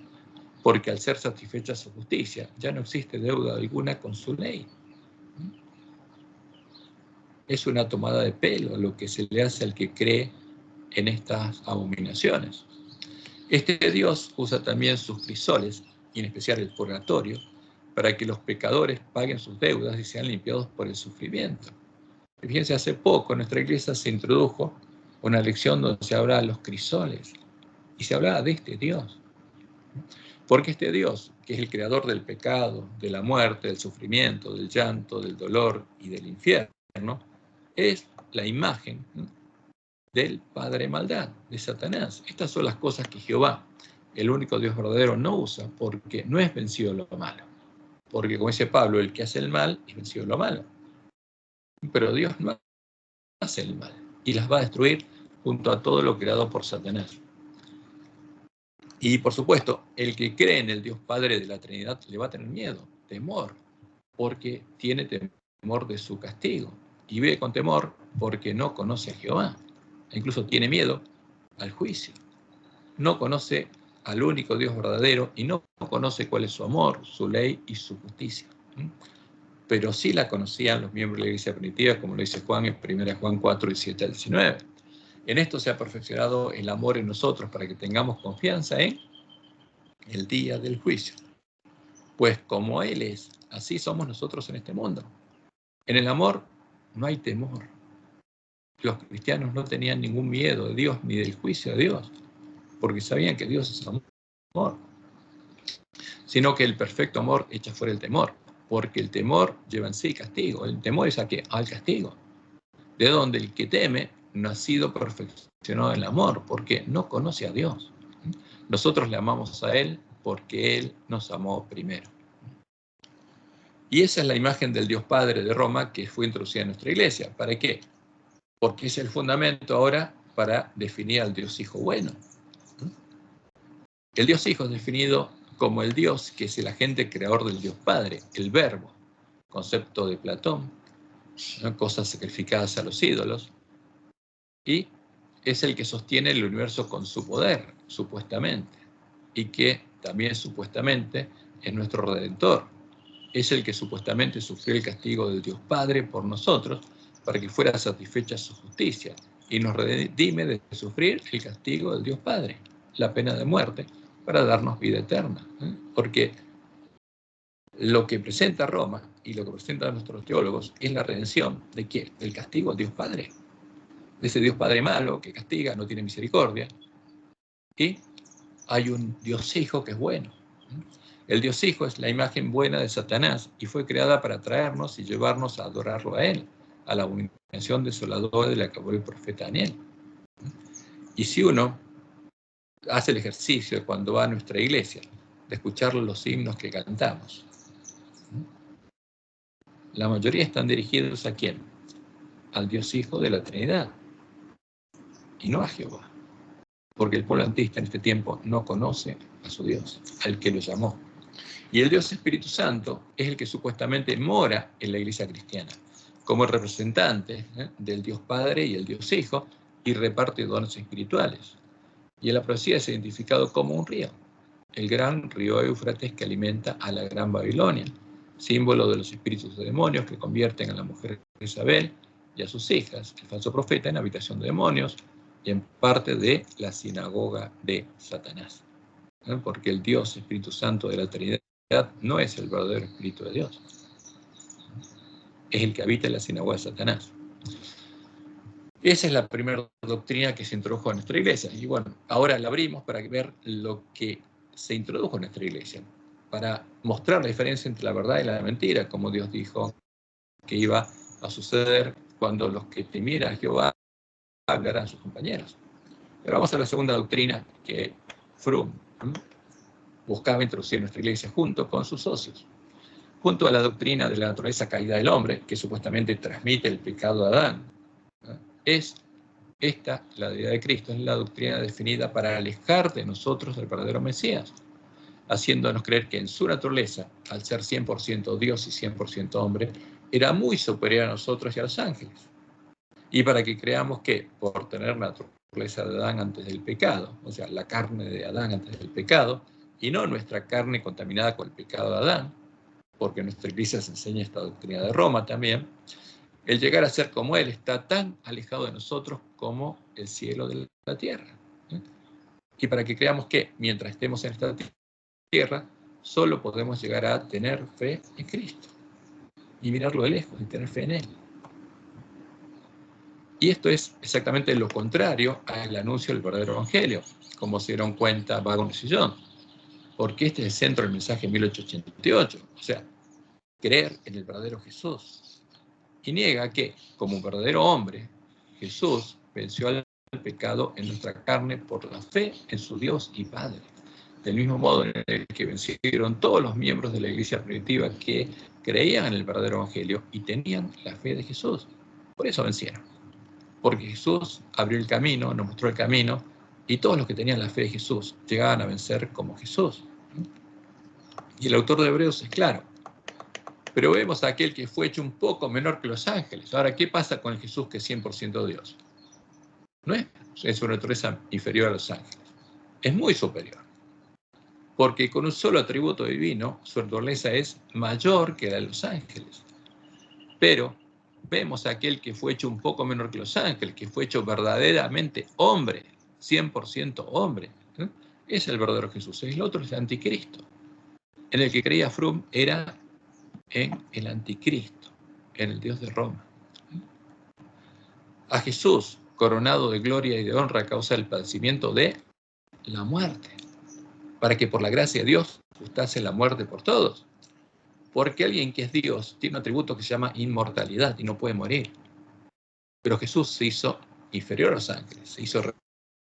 porque al ser satisfecha su justicia, ya no existe deuda alguna con su ley. Es una tomada de pelo lo que se le hace al que cree en estas abominaciones. Este Dios usa también sus crisoles, y en especial el purgatorio, para que los pecadores paguen sus deudas y sean limpiados por el sufrimiento. Fíjense, hace poco en nuestra iglesia se introdujo una lección donde se hablaba de los crisoles, y se hablaba de este Dios. Porque este Dios, que es el creador del pecado, de la muerte, del sufrimiento, del llanto, del dolor y del infierno, es la imagen del padre maldad, de Satanás. Estas son las cosas que Jehová, el único Dios verdadero, no usa, porque no es vencido lo malo. Porque, como dice Pablo, el que hace el mal es vencido lo malo. Pero Dios no hace el mal y las va a destruir junto a todo lo creado por Satanás. Y, por supuesto, el que cree en el Dios Padre de la Trinidad le va a tener miedo, temor, porque tiene temor de su castigo. Y vive con temor porque no conoce a Jehová. E incluso tiene miedo al juicio. No conoce al único Dios verdadero y no conoce cuál es su amor, su ley y su justicia. Pero sí la conocían los miembros de la iglesia primitiva, como lo dice Juan en 1 Juan 4, 17 al 19. En esto se ha perfeccionado el amor en nosotros para que tengamos confianza en el día del juicio. Pues como Él es, así somos nosotros en este mundo. En el amor no hay temor. Los cristianos no tenían ningún miedo de Dios ni del juicio de Dios, porque sabían que Dios es amor. Sino que el perfecto amor echa fuera el temor, porque el temor lleva en sí castigo. ¿El temor es a qué? Al castigo. De donde el que teme no ha sido perfeccionado en el amor, porque no conoce a Dios. Nosotros le amamos a Él porque Él nos amó primero. Y esa es la imagen del Dios Padre de Roma que fue introducida en nuestra iglesia. ¿Para qué? Porque es el fundamento ahora para definir al Dios Hijo bueno. El Dios Hijo es definido como el Dios que es el agente creador del Dios Padre, el Verbo, concepto de Platón, ¿no? Cosas sacrificadas a los ídolos, y es el que sostiene el universo con su poder, supuestamente, y que también supuestamente es nuestro Redentor. Es el que supuestamente sufrió el castigo del Dios Padre por nosotros para que fuera satisfecha su justicia y nos redime de sufrir el castigo del Dios Padre, la pena de muerte, para darnos vida eterna. Porque lo que presenta Roma y lo que presentan nuestros teólogos es la redención de ¿quién? Del castigo del Dios Padre. De ese Dios Padre malo que castiga, no tiene misericordia. Y hay un Dios Hijo que es bueno. El Dios Hijo es la imagen buena de Satanás y fue creada para traernos y llevarnos a adorarlo a Él, a la abominación desoladora de la que habló el profeta Daniel. Y si uno hace el ejercicio cuando va a nuestra iglesia de escuchar los himnos que cantamos, la mayoría están dirigidos ¿a quién? Al Dios Hijo de la Trinidad y no a Jehová. Porque el pueblo antista en este tiempo no conoce a su Dios, al que lo llamó. Y el Dios Espíritu Santo es el que supuestamente mora en la iglesia cristiana, como el representante del Dios Padre y el Dios Hijo, y reparte dones espirituales. Y en la profecía es identificado como un río, el gran río Éufrates que alimenta a la gran Babilonia, símbolo de los espíritus de demonios que convierten a la mujer Isabel y a sus hijas, el falso profeta, en habitación de demonios y en parte de la sinagoga de Satanás. Porque el Dios Espíritu Santo de la Trinidad no es el verdadero Espíritu de Dios. Es el que habita en la sinagoga de Satanás. Esa es la primera doctrina que se introdujo en nuestra iglesia. Y bueno, ahora la abrimos para ver lo que se introdujo en nuestra iglesia, para mostrar la diferencia entre la verdad y la mentira, como Dios dijo que iba a suceder cuando los que temieran a Jehová hablarán a sus compañeros. Pero vamos a la segunda doctrina que Fromm buscaba introducir en nuestra iglesia junto con sus socios. Junto a la doctrina de la naturaleza caída del hombre, que supuestamente transmite el pecado de Adán, es esta, la deidad de Cristo, es la doctrina definida para alejar de nosotros el verdadero Mesías, haciéndonos creer que en su naturaleza, al ser 100% Dios y 100% hombre, era muy superior a nosotros y a los ángeles. Y para que creamos que, por tener la naturaleza de Adán antes del pecado, o sea, la carne de Adán antes del pecado, y no nuestra carne contaminada con el pecado de Adán, porque nuestra iglesia se enseña esta doctrina de Roma también, el llegar a ser como Él está tan alejado de nosotros como el cielo de la tierra. Y para que creamos que, mientras estemos en esta tierra, solo podemos llegar a tener fe en Cristo y mirarlo de lejos y tener fe en Él. Y esto es exactamente lo contrario al anuncio del verdadero evangelio, como se dieron cuenta Wagner y John, porque este es el centro del mensaje de 1888, o sea, creer en el verdadero Jesús y niega que, como un verdadero hombre, Jesús venció al pecado en nuestra carne por la fe en su Dios y Padre. Del mismo modo en el que vencieron todos los miembros de la iglesia primitiva que creían en el verdadero evangelio y tenían la fe de Jesús. Por eso vencieron. Porque Jesús abrió el camino, nos mostró el camino, y todos los que tenían la fe de Jesús llegaban a vencer como Jesús. Y el autor de Hebreos es claro. Pero vemos a aquel que fue hecho un poco menor que los ángeles. Ahora, ¿qué pasa con el Jesús que es 100% Dios? No es su naturaleza inferior a los ángeles. Es muy superior. Porque con un solo atributo divino, su naturaleza es mayor que la de los ángeles. Pero vemos a aquel que fue hecho un poco menor que los ángeles, que fue hecho verdaderamente hombre, 100% hombre. Es el verdadero Jesús. El otro es el anticristo. En el que creía Fromm era en el anticristo, en el Dios de Roma. A Jesús, coronado de gloria y de honra a causa del padecimiento de la muerte, para que por la gracia de Dios gustase la muerte por todos. Porque alguien que es Dios tiene un atributo que se llama inmortalidad y no puede morir. Pero Jesús se hizo inferior a los ángeles, se hizo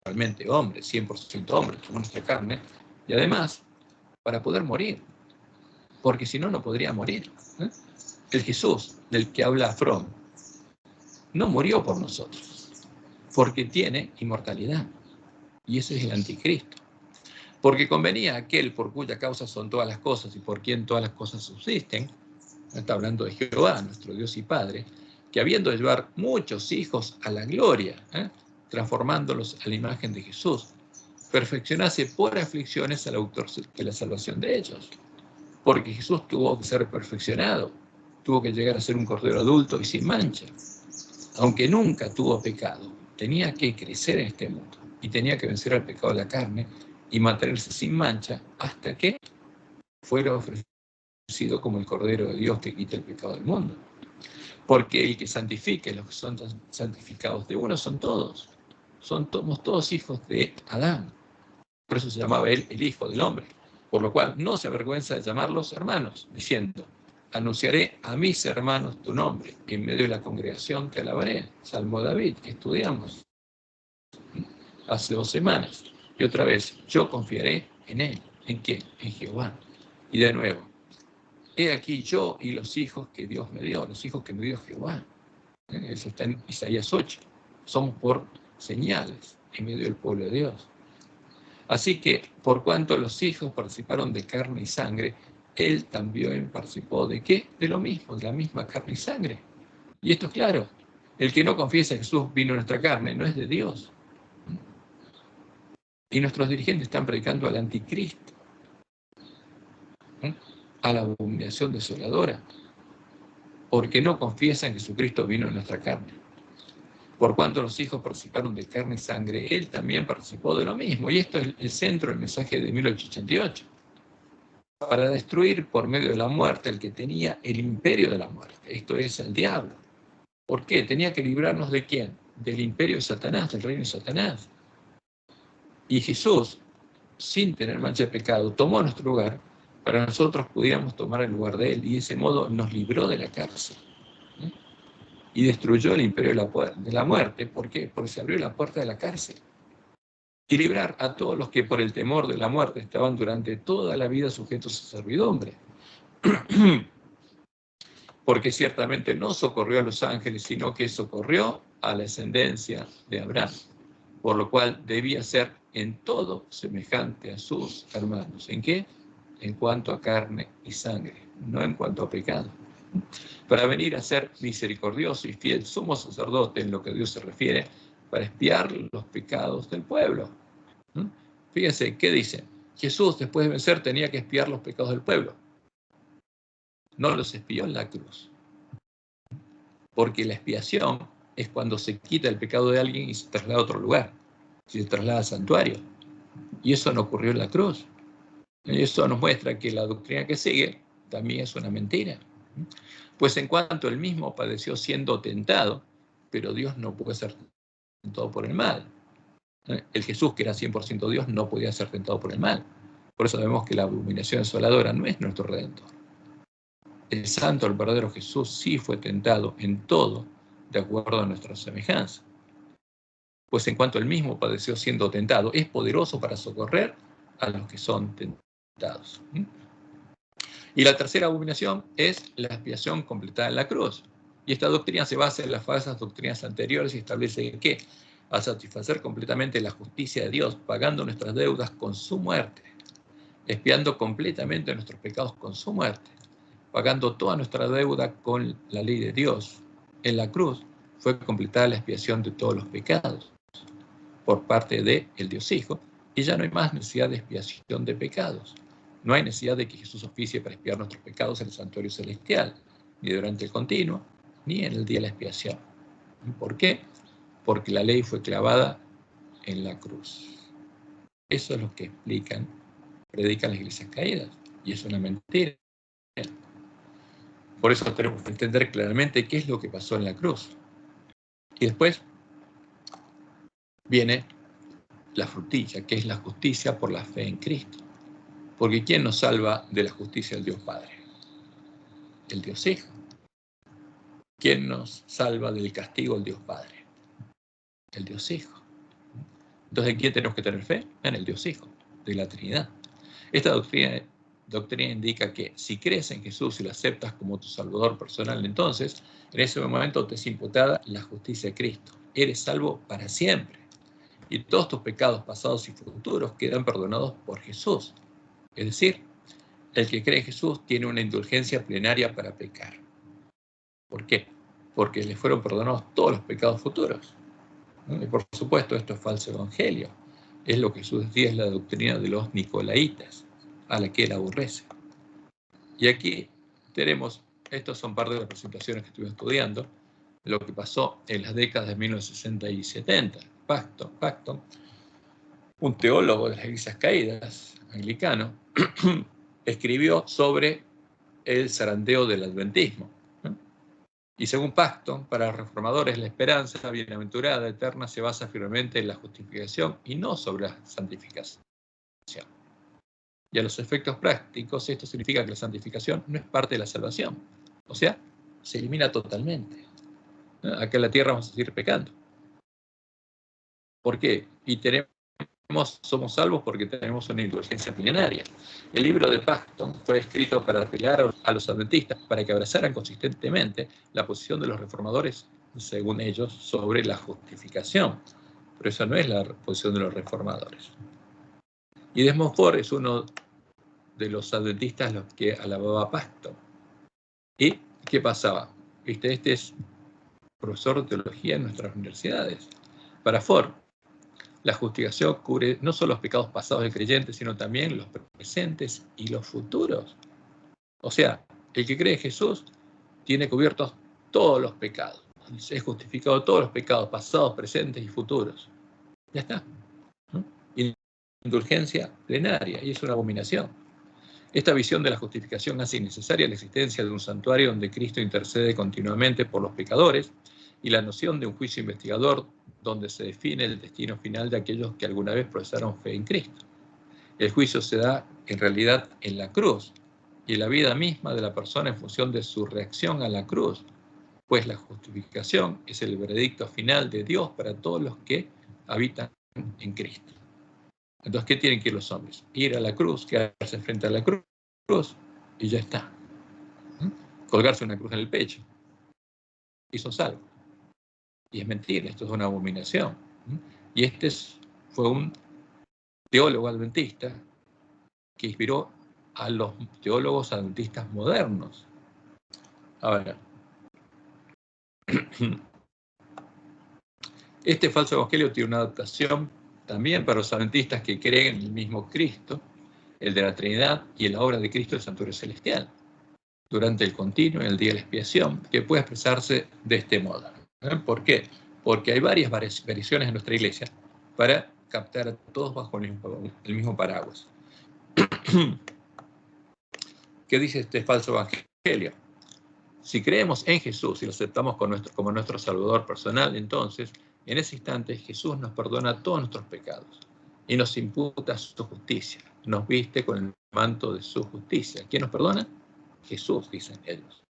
realmente hombre, 100% hombre, tomó nuestra carne, y además, para poder morir, porque si no, no podría morir. El Jesús del que habla Fromm no murió por nosotros, porque tiene inmortalidad, y ese es el anticristo. Porque convenía aquel por cuya causa son todas las cosas y por quien todas las cosas subsisten, está hablando de Jehová, nuestro Dios y Padre, que habiendo de llevar muchos hijos a la gloria, transformándolos a la imagen de Jesús, perfeccionase por aflicciones al autor de la salvación de ellos. Porque Jesús tuvo que ser perfeccionado, tuvo que llegar a ser un cordero adulto y sin mancha, aunque nunca tuvo pecado, tenía que crecer en este mundo y tenía que vencer al pecado de la carne y mantenerse sin mancha hasta que fuera ofrecido como el Cordero de Dios que quita el pecado del mundo. Porque el que santifica, los que son santificados de uno son todos. Somos todos hijos de Adán. Por eso se llamaba él el Hijo del Hombre. Por lo cual no se avergüenza de llamarlos hermanos, diciendo, anunciaré a mis hermanos tu nombre, y en medio de la congregación te alabaré. Salmo David, que estudiamos hace 2 semanas. Y otra vez, yo confiaré en él. ¿En quién? En Jehová. Y de nuevo, he aquí yo y los hijos que Dios me dio, los hijos que me dio Jehová. Eso está en Isaías 8. Somos por señales en medio del pueblo de Dios. Así que, por cuanto los hijos participaron de carne y sangre, él también participó ¿de qué? De lo mismo, de la misma carne y sangre. Y esto es claro. El que no confiesa que Jesús vino en nuestra carne no es de Dios. Y nuestros dirigentes están predicando al anticristo, a la abominación desoladora, porque no confiesan que Jesucristo vino en nuestra carne. Por cuanto los hijos participaron de carne y sangre, él también participó de lo mismo. Y esto es el centro del mensaje de 1888. Para destruir por medio de la muerte el que tenía el imperio de la muerte. Esto es el diablo. ¿Por qué? Tenía que librarnos ¿de quién? Del imperio de Satanás, del reino de Satanás. Y Jesús, sin tener mancha de pecado, tomó nuestro lugar para que nosotros pudiéramos tomar el lugar de él. Y de ese modo nos libró de la cárcel. Y destruyó el imperio de la muerte. ¿Por qué? Porque se abrió la puerta de la cárcel. Y librar a todos los que por el temor de la muerte estaban durante toda la vida sujetos a servidumbre. Porque ciertamente no socorrió a los ángeles, sino que socorrió a la descendencia de Abraham, por lo cual debía ser en todo semejante a sus hermanos. ¿En qué? En cuanto a carne y sangre, no en cuanto a pecado. Para venir a ser misericordioso y fiel sumo sacerdote en lo que a Dios se refiere, para expiar los pecados del pueblo. Fíjense, ¿qué dice? Jesús, después de vencer, tenía que expiar los pecados del pueblo. No los expió en la cruz. Porque la expiación es cuando se quita el pecado de alguien y se traslada a otro lugar. Se traslada al santuario. Y eso no ocurrió en la cruz. Y eso nos muestra que la doctrina que sigue también es una mentira. Pues en cuanto él mismo padeció siendo tentado, pero Dios no puede ser tentado por el mal. El Jesús, que era 100% Dios, no podía ser tentado por el mal. Por eso vemos que la abominación desoladora no es nuestro Redentor. el santo, el verdadero Jesús, sí fue tentado en todo de acuerdo a nuestra semejanza. Pues en cuanto él mismo padeció siendo tentado, es poderoso para socorrer a los que son tentados. Y la tercera abominación es la expiación completada en la cruz. Y esta doctrina se basa en las falsas doctrinas anteriores y establece que, al satisfacer completamente la justicia de Dios, pagando nuestras deudas con su muerte, expiando completamente nuestros pecados con su muerte, pagando toda nuestra deuda con la ley de Dios, en la cruz fue completada la expiación de todos los pecados por parte del Dios Hijo, y ya no hay más necesidad de expiación de pecados. No hay necesidad de que Jesús oficie para expiar nuestros pecados en el santuario celestial, ni durante el continuo, ni en el día de la expiación. ¿Por qué? Porque la ley fue clavada en la cruz. Eso es lo que predican las iglesias caídas, y es una mentira. Por eso tenemos que entender claramente qué es lo que pasó en la cruz. Y después viene la frutilla, que es la justicia por la fe en Cristo. Porque ¿quién nos salva de la justicia del Dios Padre? El Dios Hijo. ¿Quién nos salva del castigo del Dios Padre? El Dios Hijo. Entonces, ¿en quién tenemos que tener fe? En el Dios Hijo, de la Trinidad. Esta doctrina indica que si crees en Jesús y lo aceptas como tu Salvador personal, entonces, en ese momento te es imputada la justicia de Cristo. Eres salvo para siempre. Y todos tus pecados pasados y futuros quedan perdonados por Jesús. Es decir, el que cree en Jesús tiene una indulgencia plenaria para pecar. ¿Por qué? Porque le fueron perdonados todos los pecados futuros. Y por supuesto, esto es falso evangelio. Es lo que Jesús decía, es la doctrina de los nicolaitas, a la que él aborrece. Y aquí tenemos, estos son parte de las presentaciones que estuve estudiando, lo que pasó en las décadas de 1960 y 70. Pacton, un teólogo de las iglesias caídas, anglicano, escribió sobre el zarandeo del adventismo. Y según Pacton, para los reformadores, la esperanza bienaventurada eterna se basa firmemente en la justificación y no sobre la santificación. Y a los efectos prácticos, esto significa que la santificación no es parte de la salvación. O sea, se elimina totalmente. Acá en la tierra vamos a seguir pecando. ¿Por qué? Y somos salvos porque tenemos una indulgencia plenaria. El libro de Pacton fue escrito para apelar a los adventistas para que abrazaran consistentemente la posición de los reformadores, según ellos, sobre la justificación. Pero esa no es la posición de los reformadores. Y Desmond Ford es uno de los adventistas los que alababa a Pacton. ¿Y qué pasaba? Este es profesor de teología en nuestras universidades. Para Ford, la justificación cubre no solo los pecados pasados del creyente, sino también los presentes y los futuros. O sea, el que cree en Jesús tiene cubiertos todos los pecados. Es justificado todos los pecados pasados, presentes y futuros. Ya está. Indulgencia plenaria, y es una abominación. Esta visión de la justificación hace innecesaria la existencia de un santuario donde Cristo intercede continuamente por los pecadores y la noción de un juicio investigador donde se define el destino final de aquellos que alguna vez profesaron fe en Cristo. El juicio se da en realidad en la cruz y en la vida misma de la persona en función de su reacción a la cruz, pues la justificación es el veredicto final de Dios para todos los que habitan en Cristo. Entonces, ¿qué tienen que ir los hombres? Ir a la cruz, quedarse frente a la cruz y ya está. Colgarse una cruz en el pecho y son salvos. Y es mentira, esto es una abominación. Y fue un teólogo adventista que inspiró a los teólogos adventistas modernos. Ahora, este falso evangelio tiene una adaptación también para los adventistas que creen en el mismo Cristo, el de la Trinidad y en la obra de Cristo del santuario celestial, durante el continuo y el día de la expiación, que puede expresarse de este modo. ¿Por qué? Porque hay varias variaciones en nuestra iglesia para captar a todos bajo el mismo paraguas. ¿Qué dice este falso evangelio? Si creemos en Jesús y lo aceptamos como nuestro Salvador personal, entonces, en ese instante, Jesús nos perdona todos nuestros pecados y nos imputa su justicia. Nos viste con el manto de su justicia. ¿Quién nos perdona? Jesús, dicen ellos.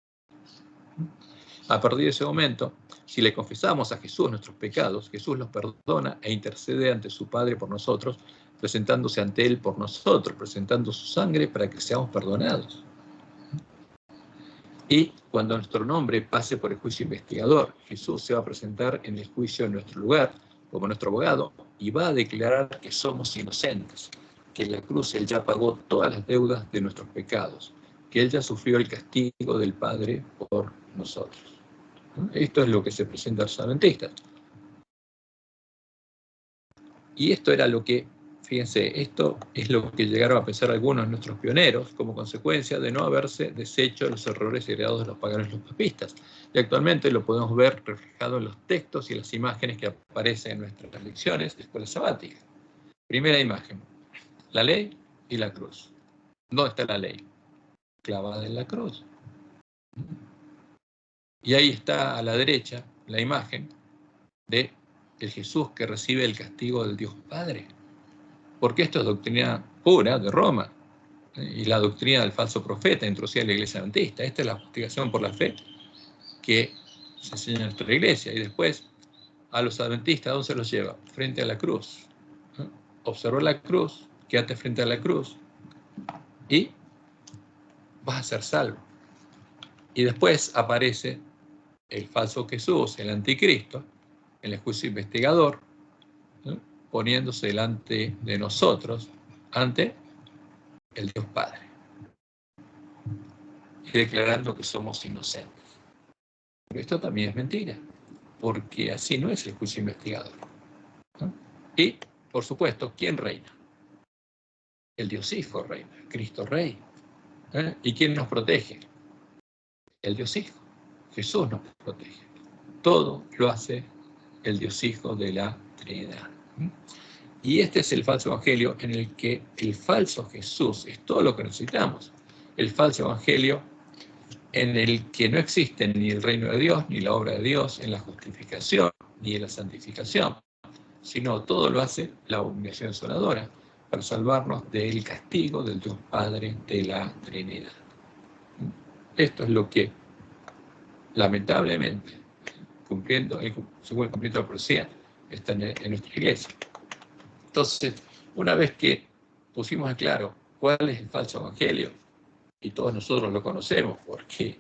A partir de ese momento, si le confesamos a Jesús nuestros pecados, Jesús los perdona e intercede ante su Padre por nosotros, presentándose ante Él por nosotros, presentando su sangre para que seamos perdonados. Y cuando nuestro nombre pase por el juicio investigador, Jesús se va a presentar en el juicio en nuestro lugar, como nuestro abogado, y va a declarar que somos inocentes, que en la cruz Él ya pagó todas las deudas de nuestros pecados, que Él ya sufrió el castigo del Padre por nosotros. Esto es lo que se presenta a los adventistas. Y esto era lo que, fíjense, esto es lo que llegaron a pensar algunos de nuestros pioneros como consecuencia de no haberse deshecho los errores heredados de los paganos y los papistas. Y actualmente lo podemos ver reflejado en los textos y las imágenes que aparecen en nuestras lecciones de escuela sabática. Primera imagen, la ley y la cruz. ¿Dónde está la ley? Clavada en la cruz. Y ahí está a la derecha la imagen de el Jesús que recibe el castigo del Dios Padre. Porque esto es doctrina pura de Roma, y la doctrina del falso profeta introducida en la iglesia adventista. Esta es la justificación por la fe que se enseña en nuestra iglesia. Y después, a los adventistas, ¿dónde se los lleva? Frente a la cruz. Observa la cruz, quédate frente a la cruz y vas a ser salvo. Y después aparece el falso Jesús, el anticristo, en el juicio investigador, poniéndose delante de nosotros, ante el Dios Padre, y declarando que somos inocentes. Pero esto también es mentira, porque así no es el juicio investigador. Y, por supuesto, ¿quién reina? El Dios Hijo reina, Cristo Rey. ¿Y quién nos protege? El Dios Hijo. Jesús nos protege. Todo lo hace el Dios Hijo de la Trinidad. Y este es el falso evangelio en el que el falso Jesús es todo lo que necesitamos. El falso evangelio en el que no existe ni el reino de Dios, ni la obra de Dios en la justificación, ni en la santificación, sino todo lo hace la abominación desoladora para salvarnos del castigo del Dios Padre de la Trinidad. Esto es lo que, lamentablemente, según cumpliendo la profecía, está en nuestra iglesia. Entonces, una vez que pusimos en claro cuál es el falso evangelio, y todos nosotros lo conocemos porque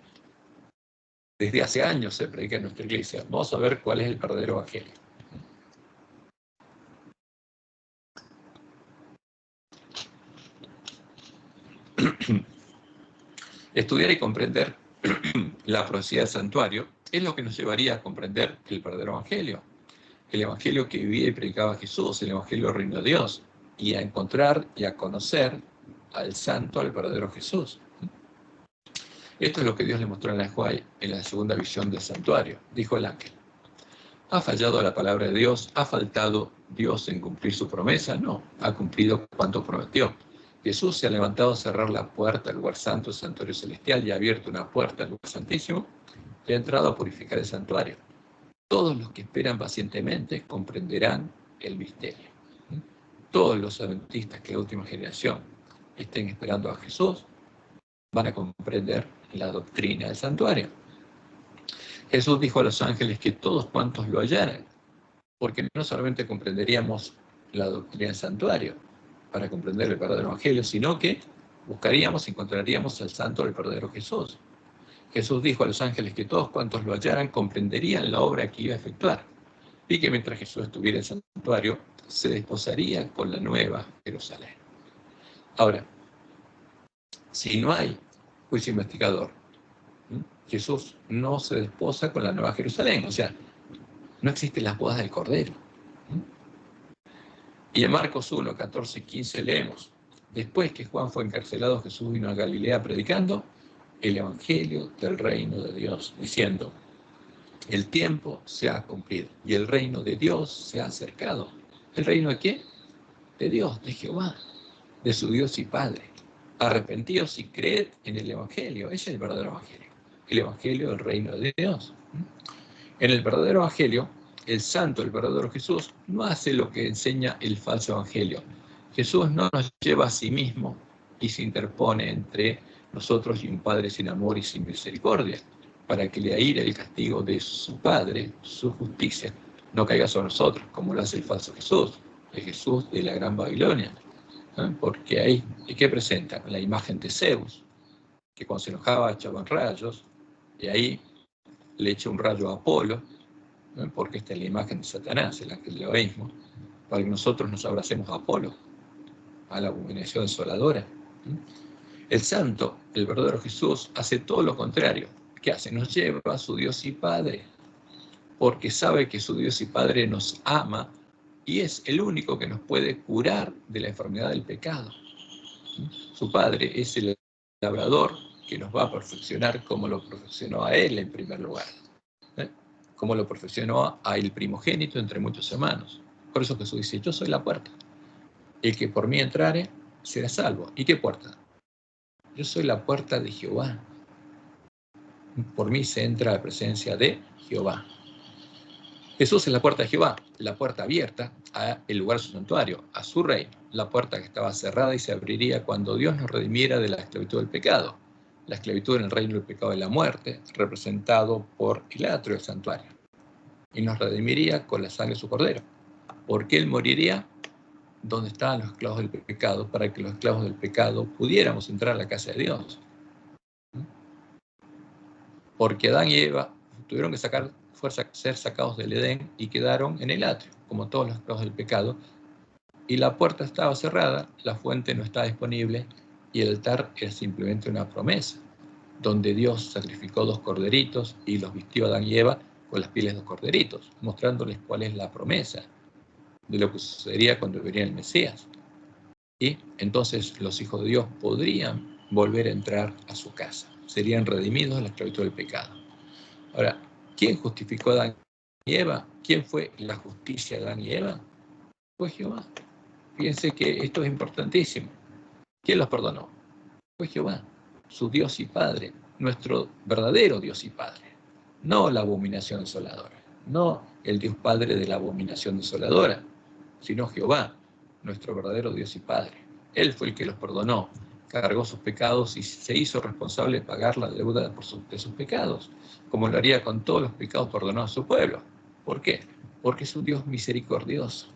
desde hace años se predica en nuestra iglesia, vamos a ver cuál es el verdadero evangelio. Estudiar y comprender la profecía del santuario es lo que nos llevaría a comprender el verdadero evangelio. El evangelio que vivía y predicaba Jesús, el evangelio del reino de Dios, y a encontrar y a conocer al santo, al verdadero Jesús. Esto es lo que Dios le mostró a Anahuay en la segunda visión del santuario. Dijo el ángel: ¿ha fallado la palabra de Dios? ¿Ha faltado Dios en cumplir su promesa? No, ha cumplido cuanto prometió. Jesús se ha levantado a cerrar la puerta del lugar santo, el santuario celestial, y ha abierto una puerta al lugar santísimo, y ha entrado a purificar el santuario. Todos los que esperan pacientemente comprenderán el misterio. Todos los adventistas que la última generación estén esperando a Jesús van a comprender la doctrina del santuario. Jesús dijo a los ángeles que todos cuantos lo hallaran, porque no solamente comprenderíamos la doctrina del santuario para comprender el verdadero evangelio, sino que buscaríamos y encontraríamos al santo, el verdadero Jesús. Jesús dijo a los ángeles que todos cuantos lo hallaran comprenderían la obra que iba a efectuar, y que mientras Jesús estuviera en el santuario, se desposaría con la nueva Jerusalén. Ahora, si no hay juicio investigador, Jesús no se desposa con la nueva Jerusalén, o sea, no existen las bodas del Cordero. Y en Marcos 1, 14 y 15 leemos: después que Juan fue encarcelado, Jesús vino a Galilea predicando el evangelio del reino de Dios, diciendo: el tiempo se ha cumplido y el reino de Dios se ha acercado. ¿El reino de quién? De Dios, de Jehová, de su Dios y Padre. Arrepentíos y creed en el evangelio. Ese es el verdadero evangelio, el evangelio del reino de Dios. En el verdadero evangelio, el santo, el verdadero Jesús, no hace lo que enseña el falso evangelio. Jesús no nos lleva a sí mismo y se interpone entre nosotros y un padre sin amor y sin misericordia, para que la ira y el castigo de su Padre, su justicia, no caiga sobre nosotros, como lo hace el falso Jesús, el Jesús de la Gran Babilonia. Porque ahí, ¿y qué presenta? La imagen de Zeus, que cuando se enojaba echaban rayos, y ahí le echa un rayo a Apolo, porque esta es la imagen de Satanás, el ángel del egoísmo, para que nosotros nos abracemos a Apolo, a la abominación desoladora. El santo, el verdadero Jesús, hace todo lo contrario. ¿Qué hace? Nos lleva a su Dios y Padre, porque sabe que su Dios y Padre nos ama y es el único que nos puede curar de la enfermedad del pecado. Su Padre es el labrador que nos va a perfeccionar como lo perfeccionó a Él en primer lugar, como lo perfeccionó a el primogénito entre muchos hermanos. Por eso Jesús dice, yo soy la puerta. El que por mí entrare será salvo. ¿Y qué puerta? Yo soy la puerta de Jehová. Por mí se entra a la presencia de Jehová. Jesús es la puerta de Jehová, la puerta abierta al lugar de su santuario, a su reino, la puerta que estaba cerrada y se abriría cuando Dios nos redimiera de la esclavitud del pecado, la esclavitud en el reino del pecado y la muerte, representado por el atrio del santuario, y nos redimiría con la sangre de su cordero, porque Él moriría donde estaban los esclavos del pecado, para que los esclavos del pecado pudiéramos entrar a la casa de Dios. Porque Adán y Eva tuvieron que ser sacados del Edén y quedaron en el atrio, como todos los esclavos del pecado, y la puerta estaba cerrada, la fuente no estaba disponible, y el altar era simplemente una promesa, donde Dios sacrificó 2 corderitos y los vistió a Adán y Eva con las pieles de 2 corderitos, mostrándoles cuál es la promesa de lo que sucedería cuando viniera el Mesías. Y entonces los hijos de Dios podrían volver a entrar a su casa, serían redimidos de la esclavitud del pecado. Ahora, ¿quién justificó a Adán y Eva? ¿Quién fue la justicia de Adán y Eva? Fue Jehová. Fíjense que esto es importantísimo. ¿Quién los perdonó? Fue Jehová, su Dios y Padre, nuestro verdadero Dios y Padre. No la abominación desoladora, no el Dios Padre de la abominación desoladora, sino Jehová, nuestro verdadero Dios y Padre. Él fue el que los perdonó, cargó sus pecados y se hizo responsable de pagar la deuda de sus pecados, como lo haría con todos los pecados perdonados a su pueblo. ¿Por qué? Porque es un Dios misericordioso.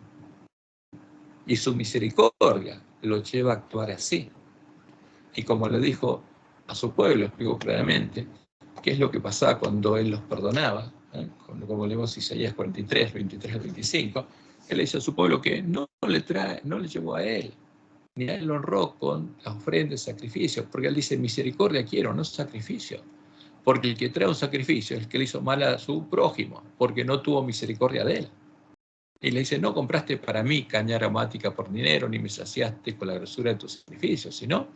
Y su misericordia lo lleva a actuar así. Y como le dijo a su pueblo, explicó claramente, qué es lo que pasaba cuando Él los perdonaba, como leemos Isaías 43, 23 al 25, Él le dice a su pueblo que no le llevó a Él, ni a Él lo honró con las ofrendas, sacrificios, porque Él dice, misericordia quiero, no sacrificio. Porque el que trae un sacrificio es el que le hizo mal a su prójimo, porque no tuvo misericordia de Él. Y le dice, no compraste para mí caña aromática por dinero, ni me saciaste con la grosura de tus sacrificios, sino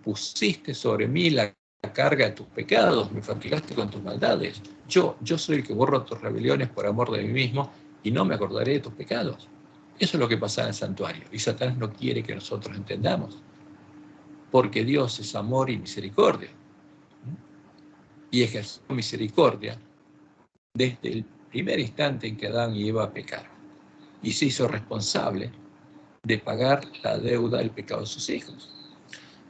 pusiste sobre mí la carga de tus pecados, me fatigaste con tus maldades. Yo soy el que borro tus rebeliones por amor de mí mismo y no me acordaré de tus pecados. Eso es lo que pasa en el santuario. Y Satanás no quiere que nosotros entendamos. Porque Dios es amor y misericordia. Y ejerció misericordia desde el primer instante en que Adán y Eva pecaron. Y se hizo responsable de pagar la deuda del pecado de sus hijos.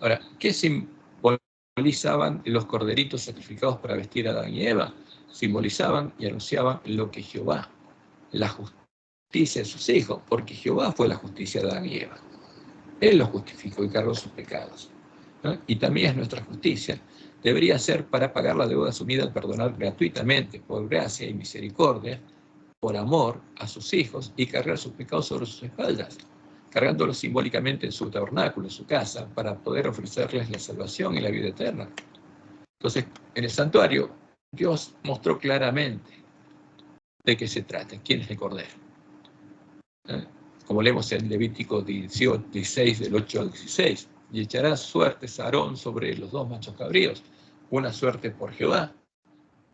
Ahora, ¿qué simbolizaban los corderitos sacrificados para vestir a Adán y Eva? Simbolizaban y anunciaban lo que Jehová, la justicia de sus hijos, porque Jehová fue la justicia de Adán y Eva. Él los justificó y cargó sus pecados, ¿no? Y también es nuestra justicia. Debería ser para pagar la deuda asumida al perdonar gratuitamente, por gracia y misericordia, por amor a sus hijos y cargar sus pecados sobre sus espaldas, cargándolos simbólicamente en su tabernáculo, en su casa, para poder ofrecerles la salvación y la vida eterna. Entonces, en el santuario, Dios mostró claramente de qué se trata, quién es el Cordero. Como leemos en Levítico 16, del 8 al 16, y echará suertes a Aarón sobre los 2 machos cabríos, una suerte por Jehová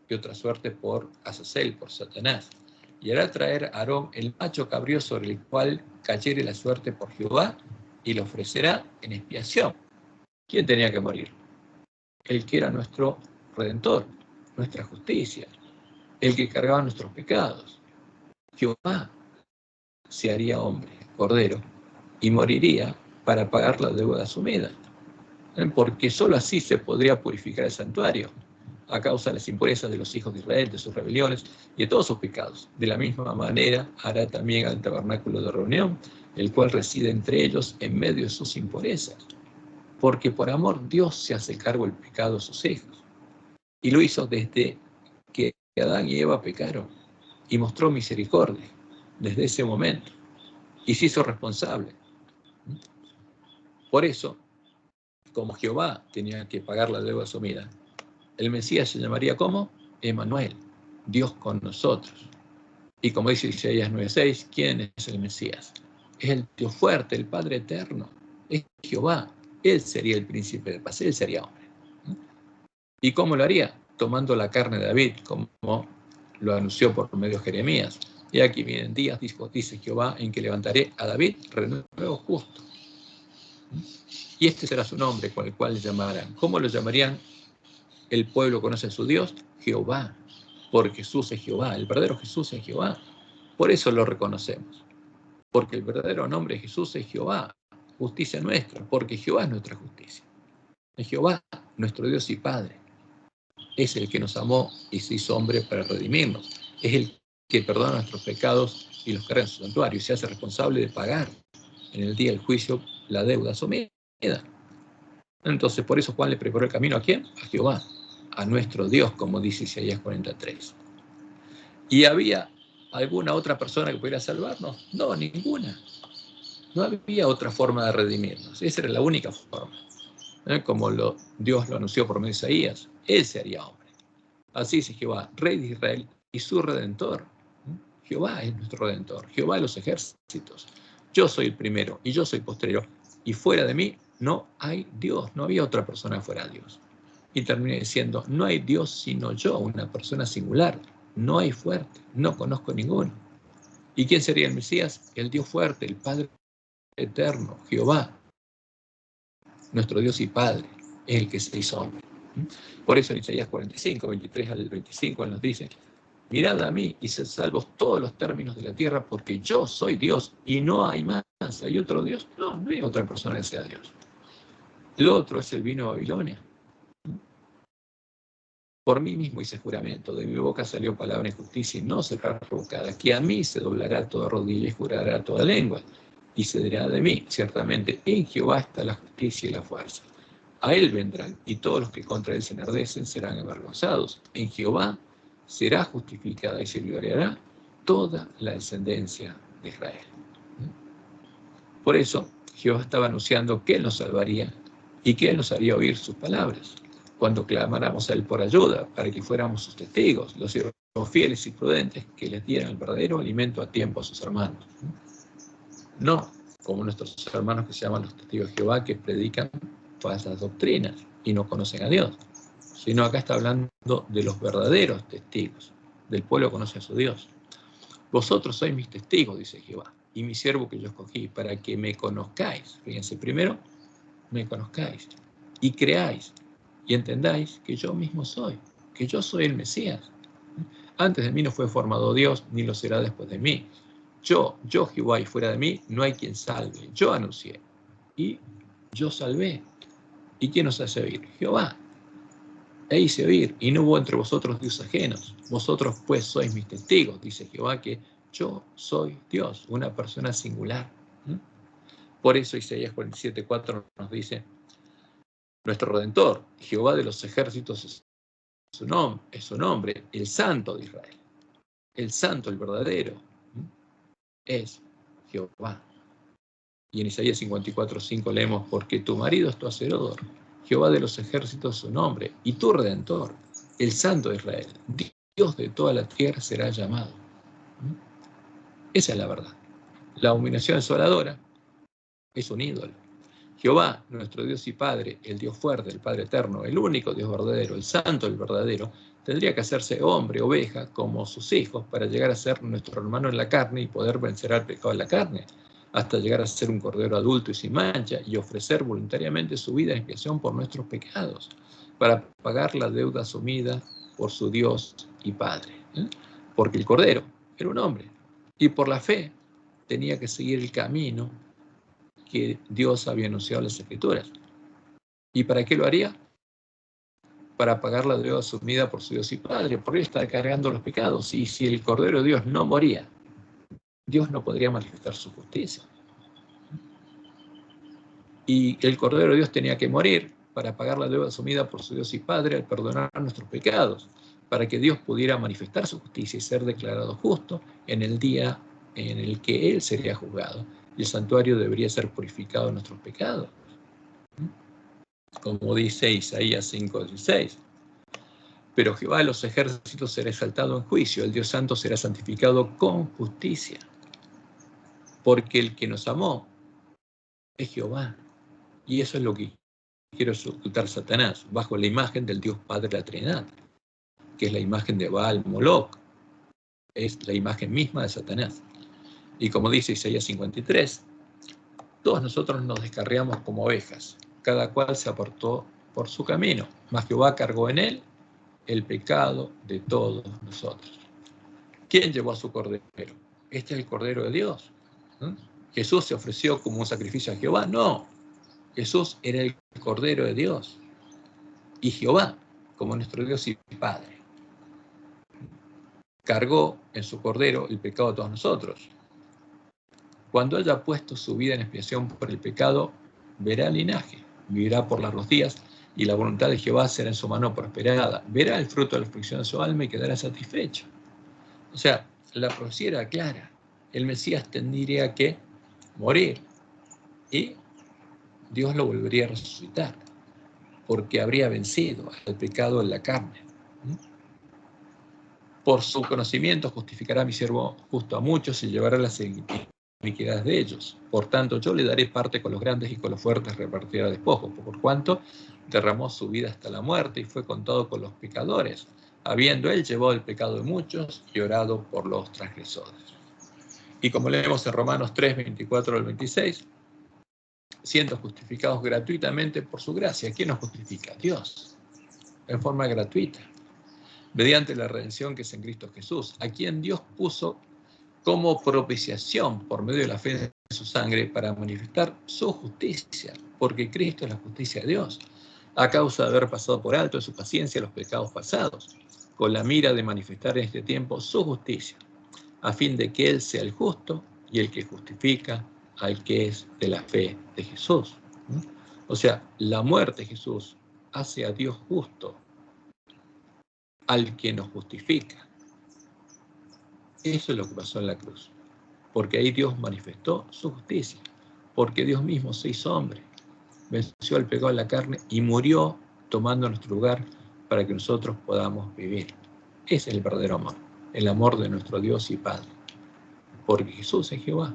y otra suerte por Azazel, por Satanás. Y hará traer a Aarón el macho cabrío sobre el cual cayere la suerte por Jehová y lo ofrecerá en expiación. ¿Quién tenía que morir? El que era nuestro Redentor, nuestra justicia, el que cargaba nuestros pecados. Jehová se haría hombre, cordero, y moriría para pagar la deuda asumida. porque sólo así se podría purificar el santuario, a causa de las impurezas de los hijos de Israel, de sus rebeliones y de todos sus pecados. De la misma manera hará también al tabernáculo de reunión, el cual reside entre ellos en medio de sus impurezas, porque por amor Dios se hace cargo del pecado de sus hijos. Y lo hizo desde que Adán y Eva pecaron, y mostró misericordia desde ese momento, y se hizo responsable. Por eso, como Jehová tenía que pagar la deuda asumida, el Mesías se llamaría ¿cómo? Emmanuel, Dios con nosotros. Y como dice Isaías 9:6, ¿quién es el Mesías? Es el Dios fuerte, el Padre eterno, es Jehová. Él sería el príncipe de paz, él sería hombre. ¿Y cómo lo haría? Tomando la carne de David, como lo anunció por medio de Jeremías. Y aquí vienen días, dice Jehová, en que levantaré a David renuevo justo. Y este será su nombre con el cual le llamarán. ¿Cómo lo llamarían? El pueblo conoce a su Dios, Jehová, porque Jesús es Jehová, el verdadero Jesús es Jehová. Por eso lo reconocemos, porque el verdadero nombre de Jesús es Jehová, justicia nuestra, porque Jehová es nuestra justicia. Es Jehová, nuestro Dios y Padre. Es el que nos amó y se hizo hombre para redimirnos. Es el que perdona nuestros pecados y los carga en su santuario y se hace responsable de pagar en el día del juicio la deuda asumida. Entonces, por eso Juan le preparó el camino ¿a quién? A Jehová, a nuestro Dios, como dice Isaías 43. ¿Y había alguna otra persona que pudiera salvarnos? No, ninguna. No había otra forma de redimirnos. Esa era la única forma. Como Dios lo anunció por medio de Isaías, Él se haría hombre. Así dice Jehová, Rey de Israel y su Redentor. Jehová es nuestro Redentor, Jehová de los ejércitos. Yo soy el primero y yo soy posterior. Y fuera de mí no hay Dios, no había otra persona fuera de Dios. Y terminé diciendo, no hay Dios sino yo, una persona singular. No hay fuerte, no conozco ninguno. ¿Y quién sería el Mesías? El Dios fuerte, el Padre eterno, Jehová, nuestro Dios y Padre, es el que se hizo hombre. Por eso en Isaías 45, 23 al 25 nos dice, mirad a mí y sed salvos todos los términos de la tierra, porque yo soy Dios y no hay más. ¿Hay otro Dios? No, no hay otra persona que sea Dios. Lo otro es el vino de Babilonia. Por mí mismo hice juramento, de mi boca salió palabra en justicia y no será revocada, que a mí se doblará toda rodilla y jurará toda lengua, y se dirá de mí, ciertamente en Jehová está la justicia y la fuerza. A él vendrán, y todos los que contra él se enardecen serán avergonzados. En Jehová será justificada y se gloriará toda la descendencia de Israel. Por eso, Jehová estaba anunciando que él nos salvaría y que él nos haría oír sus palabras cuando clamáramos a él por ayuda, para que fuéramos sus testigos, los siervos fieles y prudentes que les dieran el verdadero alimento a tiempo a sus hermanos. No como nuestros hermanos que se llaman los testigos de Jehová, que predican falsas doctrinas y no conocen a Dios, sino acá está hablando de los verdaderos testigos, del pueblo que conoce a su Dios. Vosotros sois mis testigos, dice Jehová, y mi siervo que yo escogí, para que me conozcáis. Fíjense, primero, me conozcáis y creáis y entendáis que yo mismo soy, que yo soy el Mesías. Antes de mí no fue formado Dios, ni lo será después de mí. Yo Jehová, y fuera de mí no hay quien salve. Yo anuncié y yo salvé. ¿Y quién nos hace oír? Jehová. E hice oír, y no hubo entre vosotros dioses ajenos. Vosotros pues sois mis testigos, dice Jehová, que yo soy Dios, una persona singular. Por eso Isaías 47:4 nos dice, nuestro Redentor, Jehová de los ejércitos es su nombre, el Santo de Israel. El Santo, el verdadero, es Jehová. Y en Isaías 54:5 leemos, porque tu marido es tu hacedor, Jehová de los ejércitos es su nombre, y tu Redentor, el Santo de Israel, Dios de toda la tierra será llamado. Esa es la verdad. La abominación desoladora es un ídolo. Jehová, nuestro Dios y Padre, el Dios fuerte, el Padre eterno, el único Dios verdadero, el Santo, el verdadero, tendría que hacerse hombre, oveja, como sus hijos, para llegar a ser nuestro hermano en la carne y poder vencer al pecado en la carne, hasta llegar a ser un cordero adulto y sin mancha, y ofrecer voluntariamente su vida en expiación por nuestros pecados, para pagar la deuda asumida por su Dios y Padre. Porque el cordero era un hombre, y por la fe tenía que seguir el camino que Dios había anunciado en las Escrituras. ¿Y para qué lo haría? Para pagar la deuda asumida por su Dios y Padre, porque Él está cargando los pecados. Y si el Cordero de Dios no moría, Dios no podría manifestar su justicia. Y el Cordero de Dios tenía que morir para pagar la deuda asumida por su Dios y Padre al perdonar nuestros pecados, para que Dios pudiera manifestar su justicia y ser declarado justo en el día en el que Él sería juzgado. Y el santuario debería ser purificado de nuestros pecados. Como dice Isaías 5:16. Pero Jehová de los ejércitos será exaltado en juicio, el Dios santo será santificado con justicia. Porque el que nos amó es Jehová. Y eso es lo que quiere ocultar Satanás, bajo la imagen del Dios Padre de la Trinidad, que es la imagen de Baal Moloch, es la imagen misma de Satanás. Y como dice Isaías 53, todos nosotros nos descarriamos como ovejas, cada cual se apartó por su camino, mas Jehová cargó en él el pecado de todos nosotros. ¿Quién llevó a su cordero? Este es el Cordero de Dios. ¿No? ¿Jesús se ofreció como un sacrificio a Jehová? No. Jesús era el Cordero de Dios. Y Jehová, como nuestro Dios y Padre, cargó en su Cordero el pecado de todos nosotros. Cuando haya puesto su vida en expiación por el pecado, verá el linaje, vivirá por largos días, y la voluntad de Jehová será en su mano prosperada. Verá el fruto de la aflicción de su alma y quedará satisfecho. O sea, la profecía era clara. El Mesías tendría que morir y Dios lo volvería a resucitar, porque habría vencido al pecado en la carne. Por su conocimiento justificará a mi siervo justo a muchos y llevará las iniquidades de ellos. Por tanto, yo le daré parte con los grandes y con los fuertes repartirá despojos, por cuanto derramó su vida hasta la muerte y fue contado con los pecadores, habiendo él llevado el pecado de muchos y orado por los transgresores. Y como leemos en Romanos 3, 24 al 26, siendo justificados gratuitamente por su gracia. ¿Quién nos justifica? Dios, en forma gratuita, mediante la redención que es en Cristo Jesús, a quien Dios puso como propiciación por medio de la fe de su sangre para manifestar su justicia, porque Cristo es la justicia de Dios, a causa de haber pasado por alto en su paciencia los pecados pasados, con la mira de manifestar en este tiempo su justicia, a fin de que Él sea el justo y el que justifica al que es de la fe de Jesús. O sea, la muerte de Jesús hace a Dios justo al que nos justifica. Eso es lo que pasó en la cruz, porque ahí Dios manifestó su justicia, porque Dios mismo se hizo hombre, venció el pecado en la carne y murió tomando nuestro lugar para que nosotros podamos vivir. Ese es el verdadero amor, el amor de nuestro Dios y Padre, porque Jesús es Jehová.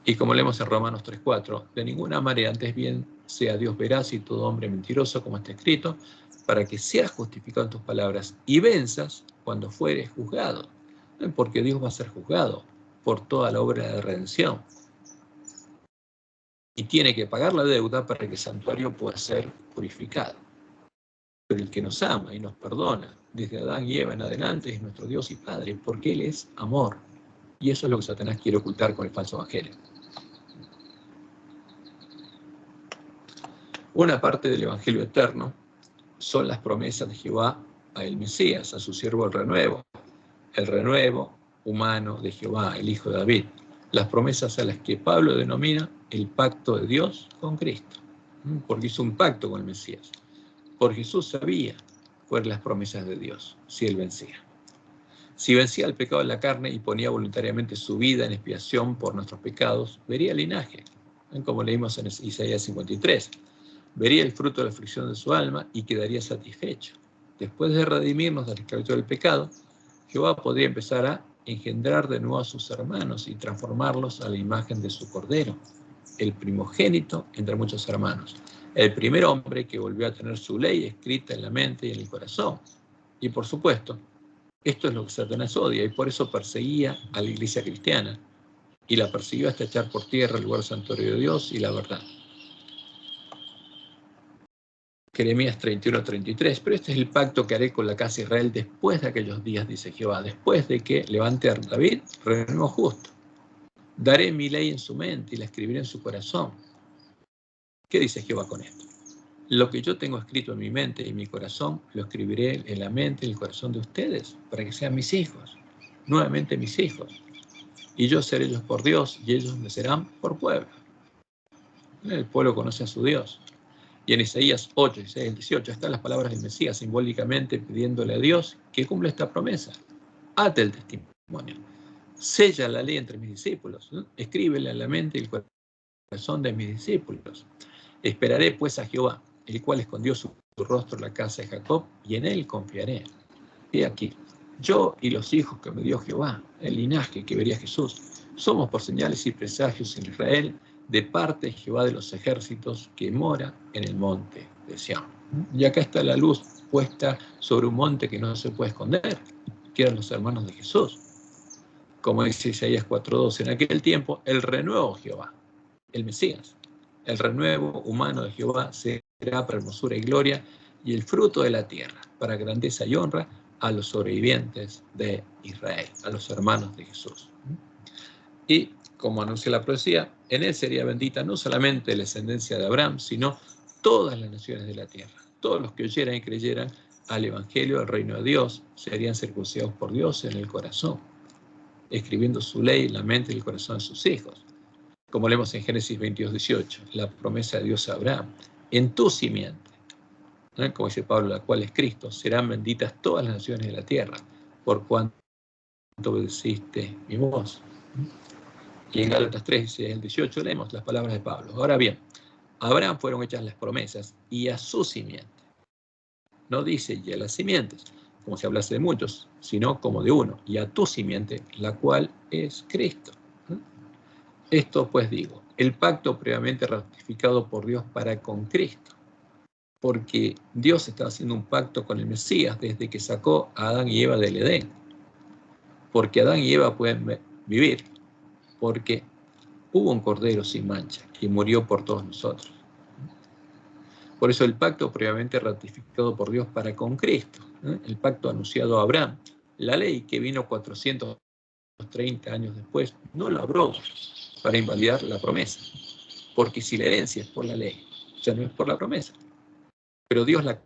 Y como leemos en Romanos 3:4, de ninguna manera, antes bien sea Dios veraz y todo hombre mentiroso, como está escrito, para que seas justificado en tus palabras y venzas cuando fueres juzgado. Porque Dios va a ser juzgado por toda la obra de redención. Y tiene que pagar la deuda para que el santuario pueda ser purificado. Pero el que nos ama y nos perdona desde Adán y Eva en adelante es nuestro Dios y Padre, porque Él es amor. Y eso es lo que Satanás quiere ocultar con el falso evangelio. Una parte del Evangelio eterno son las promesas de Jehová a el Mesías, a su siervo el renuevo humano de Jehová, el Hijo de David. Las promesas a las que Pablo denomina el pacto de Dios con Cristo, porque hizo un pacto con el Mesías. Por Jesús sabía cuáles las promesas de Dios, si él vencía. Si vencía el pecado en la carne y ponía voluntariamente su vida en expiación por nuestros pecados, vería el linaje, como leímos en Isaías 53. Vería el fruto de la aflicción de su alma y quedaría satisfecho. Después de redimirnos de la esclavitud del pecado, Jehová podría empezar a engendrar de nuevo a sus hermanos y transformarlos a la imagen de su Cordero, el primogénito entre muchos hermanos, el primer hombre que volvió a tener su ley escrita en la mente y en el corazón. Y por supuesto, esto es lo que Satanás odia y por eso perseguía a la iglesia cristiana y la persiguió hasta echar por tierra el lugar santuario de Dios y la verdad. Jeremías 31:33, pero este es el pacto que haré con la casa de Israel después de aquellos días, dice Jehová, después de que levante a David, renuevo justo. Daré mi ley en su mente y la escribiré en su corazón. ¿Qué dice Jehová con esto? Lo que yo tengo escrito en mi mente y en mi corazón, lo escribiré en la mente y el corazón de ustedes, para que sean mis hijos, nuevamente mis hijos. Y yo seré ellos por Dios, y ellos me serán por pueblo. El pueblo conoce a su Dios. Y en Isaías 8, 16 al 18 están las palabras del Mesías, simbólicamente pidiéndole a Dios que cumpla esta promesa. Ate el testimonio. Sella la ley entre mis discípulos. Escríbela en la mente y el corazón de mis discípulos. Esperaré pues a Jehová, el cual escondió su rostro en la casa de Jacob, y en él confiaré. He aquí, yo y los hijos que me dio Jehová, el linaje que vería Jesús, somos por señales y presagios en Israel, de parte de Jehová de los ejércitos, que mora en el monte de Sión. Y acá está la luz puesta sobre un monte que no se puede esconder, que eran los hermanos de Jesús. Como dice Isaías 4:2, en aquel tiempo el renuevo Jehová, el Mesías, el renuevo humano de Jehová será para hermosura y gloria, y el fruto de la tierra, para grandeza y honra a los sobrevivientes de Israel, a los hermanos de Jesús. Y, como anuncia la profecía, en él sería bendita no solamente la descendencia de Abraham, sino todas las naciones de la tierra. Todos los que oyeran y creyeran al Evangelio, al reino de Dios, serían circuncidados por Dios en el corazón, escribiendo su ley en la mente y el corazón de sus hijos. Como leemos en Génesis 22:18, la promesa de Dios a Abraham, en tu simiente, ¿no? Como dice Pablo, la cual es Cristo, serán benditas todas las naciones de la tierra, por cuanto obedeciste mi voz. Y en Gálatas 3:18 leemos las palabras de Pablo. Ahora bien, a Abraham fueron hechas las promesas y a su simiente. No dice y a las simientes, como si hablase de muchos, sino como de uno, y a tu simiente, la cual es Cristo. Esto pues digo, el pacto previamente ratificado por Dios para con Cristo, porque Dios estaba haciendo un pacto con el Mesías desde que sacó a Adán y Eva del Edén, porque Adán y Eva pueden vivir, porque hubo un cordero sin mancha que murió por todos nosotros. Por eso el pacto previamente ratificado por Dios para con Cristo, el pacto anunciado a Abraham, la ley que vino 430 años después, no lo abrogó para invalidar la promesa, porque si la herencia es por la ley, ya no es por la promesa. Pero Dios la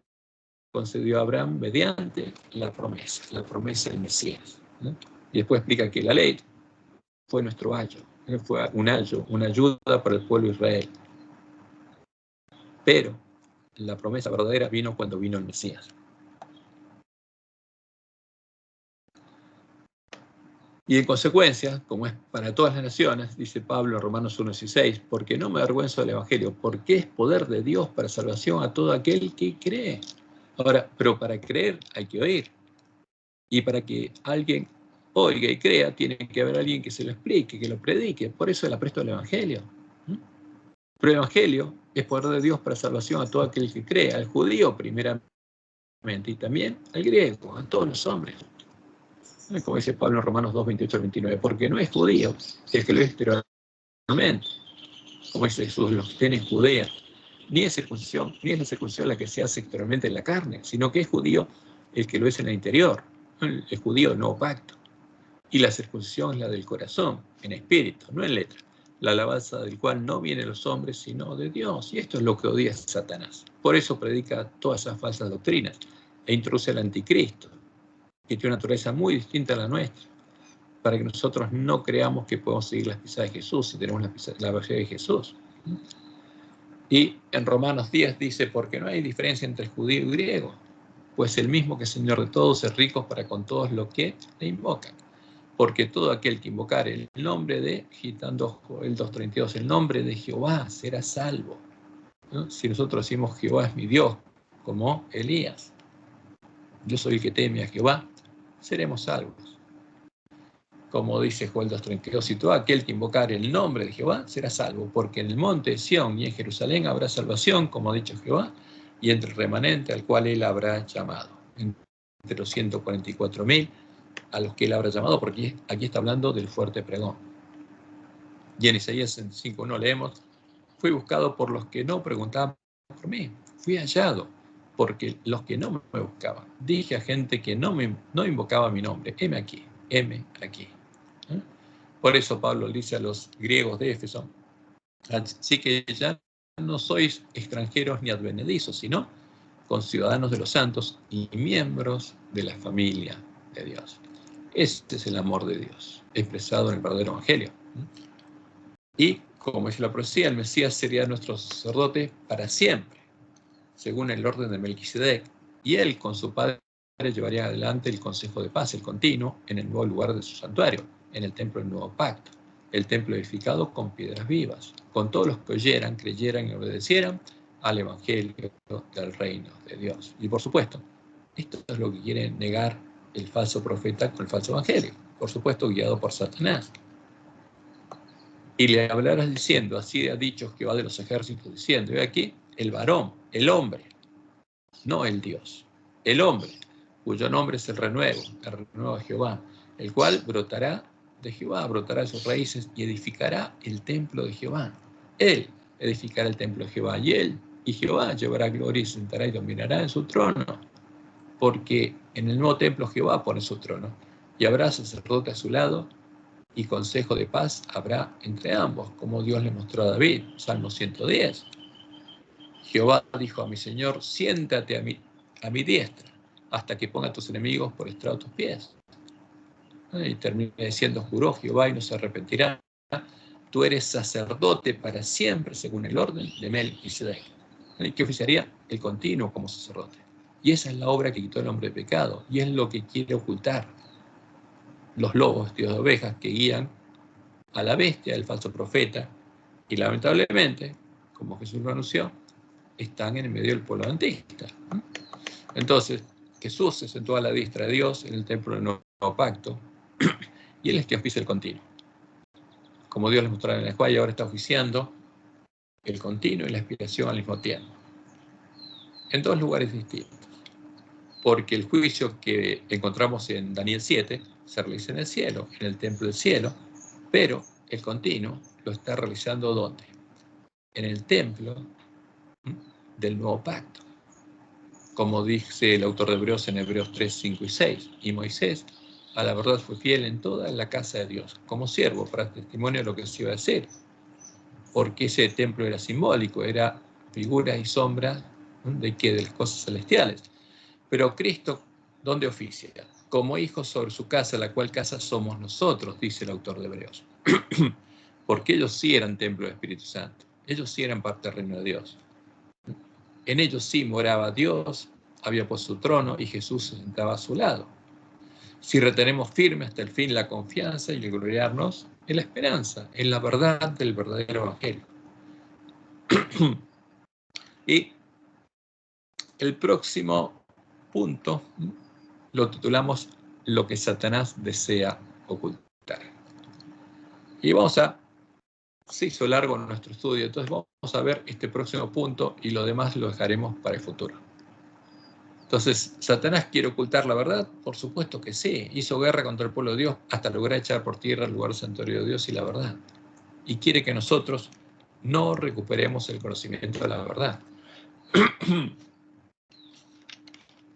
concedió a Abraham mediante la promesa del Mesías. Y después explica que la ley fue nuestro ayo, fue un ayo, una ayuda para el pueblo de Israel. Pero la promesa verdadera vino cuando vino el Mesías. Y en consecuencia, como es para todas las naciones, dice Pablo en Romanos 1:16, porque no me avergüenzo del Evangelio, porque es poder de Dios para salvación a todo aquel que cree. Ahora, pero para creer hay que oír. Y para que alguien oiga y crea, tiene que haber alguien que se lo explique, que lo predique. Por eso el apresto del Evangelio. Pero el Evangelio es poder de Dios para salvación a todo aquel que cree, al judío primeramente, y también al griego, a todos los hombres. Como dice Pablo en Romanos 2:28-29, porque no es judío el que lo es exteriormente, como dice Jesús, los que tienen Judea, ni es la circuncisión la que se hace exteriormente en la carne, sino que es judío el que lo es en el interior, el judío del nuevo pacto. Y la circuncisión es la del corazón, en espíritu, no en letra, la alabanza del cual no viene de los hombres, sino de Dios. Y esto es lo que odia Satanás. Por eso predica todas esas falsas doctrinas e introduce al anticristo, que tiene una naturaleza muy distinta a la nuestra, para que nosotros no creamos que podemos seguir las pisadas de Jesús si tenemos la versión de Jesús. Y en Romanos 10 dice, porque no hay diferencia entre judío y griego, pues el mismo que es Señor de todos es rico para con todos los que le invocan. Porque todo aquel que invocare el nombre de, citando el 2:32, el nombre de Jehová será salvo. ¿No? Si nosotros decimos Jehová es mi Dios, como Elías, yo soy el que teme a Jehová, seremos salvos. Como dice Joel 2:32, y todo aquel que invocare el nombre de Jehová será salvo, porque en el monte de Sión y en Jerusalén habrá salvación, como ha dicho Jehová, y entre el remanente al cual él habrá llamado, entre los 144.000 a los que él habrá llamado, porque aquí está hablando del fuerte pregón. Y en Isaías 5:1 leemos, fui buscado por los que no preguntaban por mí, fui hallado porque los que no me buscaban. Dije a gente que no invocaba mi nombre, heme aquí. Por eso Pablo dice a los griegos de Éfeso, así que ya no sois extranjeros ni advenedizos, sino conciudadanos de los santos y miembros de la familia de Dios. Este es el amor de Dios, expresado en el verdadero evangelio. Y, como dice la profecía, el Mesías sería nuestro sacerdote para siempre, según el orden de Melquisedec, y él con su padre llevaría adelante el consejo de paz, el continuo, en el nuevo lugar de su santuario, en el templo del nuevo pacto, el templo edificado con piedras vivas, con todos los que oyeran, creyeran y obedecieran al evangelio del reino de Dios. Y por supuesto, esto es lo que quiere negar el falso profeta con el falso evangelio, por supuesto guiado por Satanás. Y le hablarás diciendo, así ha dicho Jehová de los ejércitos, diciendo, he aquí, el varón, el hombre, no el Dios, el hombre, cuyo nombre es el renuevo de Jehová, el cual brotará de Jehová, brotará de sus raíces y edificará el templo de Jehová. Él edificará el templo de Jehová, y él, y Jehová, llevará gloria y sentará y dominará en su trono, porque en el nuevo templo Jehová pone su trono, y habrá sacerdote a su lado, y consejo de paz habrá entre ambos, como Dios le mostró a David, Salmo 110. Jehová dijo a mi Señor, siéntate a mi diestra, hasta que ponga a tus enemigos por estrado de tus pies. Y termina diciendo, juró Jehová y no se arrepentirá, tú eres sacerdote para siempre, según el orden de Melquisedec. ¿Qué oficiaría? El continuo como sacerdote. Y esa es la obra que quitó el hombre de pecado, y es lo que quiere ocultar los lobos vestidos de ovejas que guían a la bestia, el falso profeta, y lamentablemente, como Jesús lo anunció, están en el medio del pueblo adventista. Entonces, Jesús se sentó a la diestra de Dios en el templo del nuevo pacto, y él es quien oficia el continuo. Como Dios les mostró en el Juan, y ahora está oficiando el continuo y la expiación al mismo tiempo. En dos lugares distintos. Porque el juicio que encontramos en Daniel 7 se realiza en el cielo, en el templo del cielo, pero el continuo lo está realizando ¿dónde? En el templo del nuevo pacto. Como dice el autor de Hebreos en Hebreos 3, 5 y 6. Y Moisés, a la verdad, fue fiel en toda la casa de Dios, como siervo, para testimonio de lo que se iba a hacer. Porque ese templo era simbólico, era figura y sombra de qué, de las cosas celestiales. Pero Cristo, ¿dónde oficia? Como hijos sobre su casa, la cual casa somos nosotros, dice el autor de Hebreos. Porque ellos sí eran templo del Espíritu Santo. Ellos sí eran parte del reino de Dios. En ellos sí moraba Dios, había puesto su trono y Jesús se sentaba a su lado. Si retenemos firme hasta el fin la confianza y el gloriarnos en la esperanza, en la verdad del verdadero evangelio. Y el próximo punto lo titulamos lo que Satanás desea ocultar. Y se hizo largo nuestro estudio, entonces vamos a ver este próximo punto y lo demás lo dejaremos para el futuro. Entonces, ¿Satanás quiere ocultar la verdad? Por supuesto que sí. Hizo guerra contra el pueblo de Dios hasta lograr echar por tierra el lugar santuario de Dios y la verdad. Y quiere que nosotros no recuperemos el conocimiento de la verdad.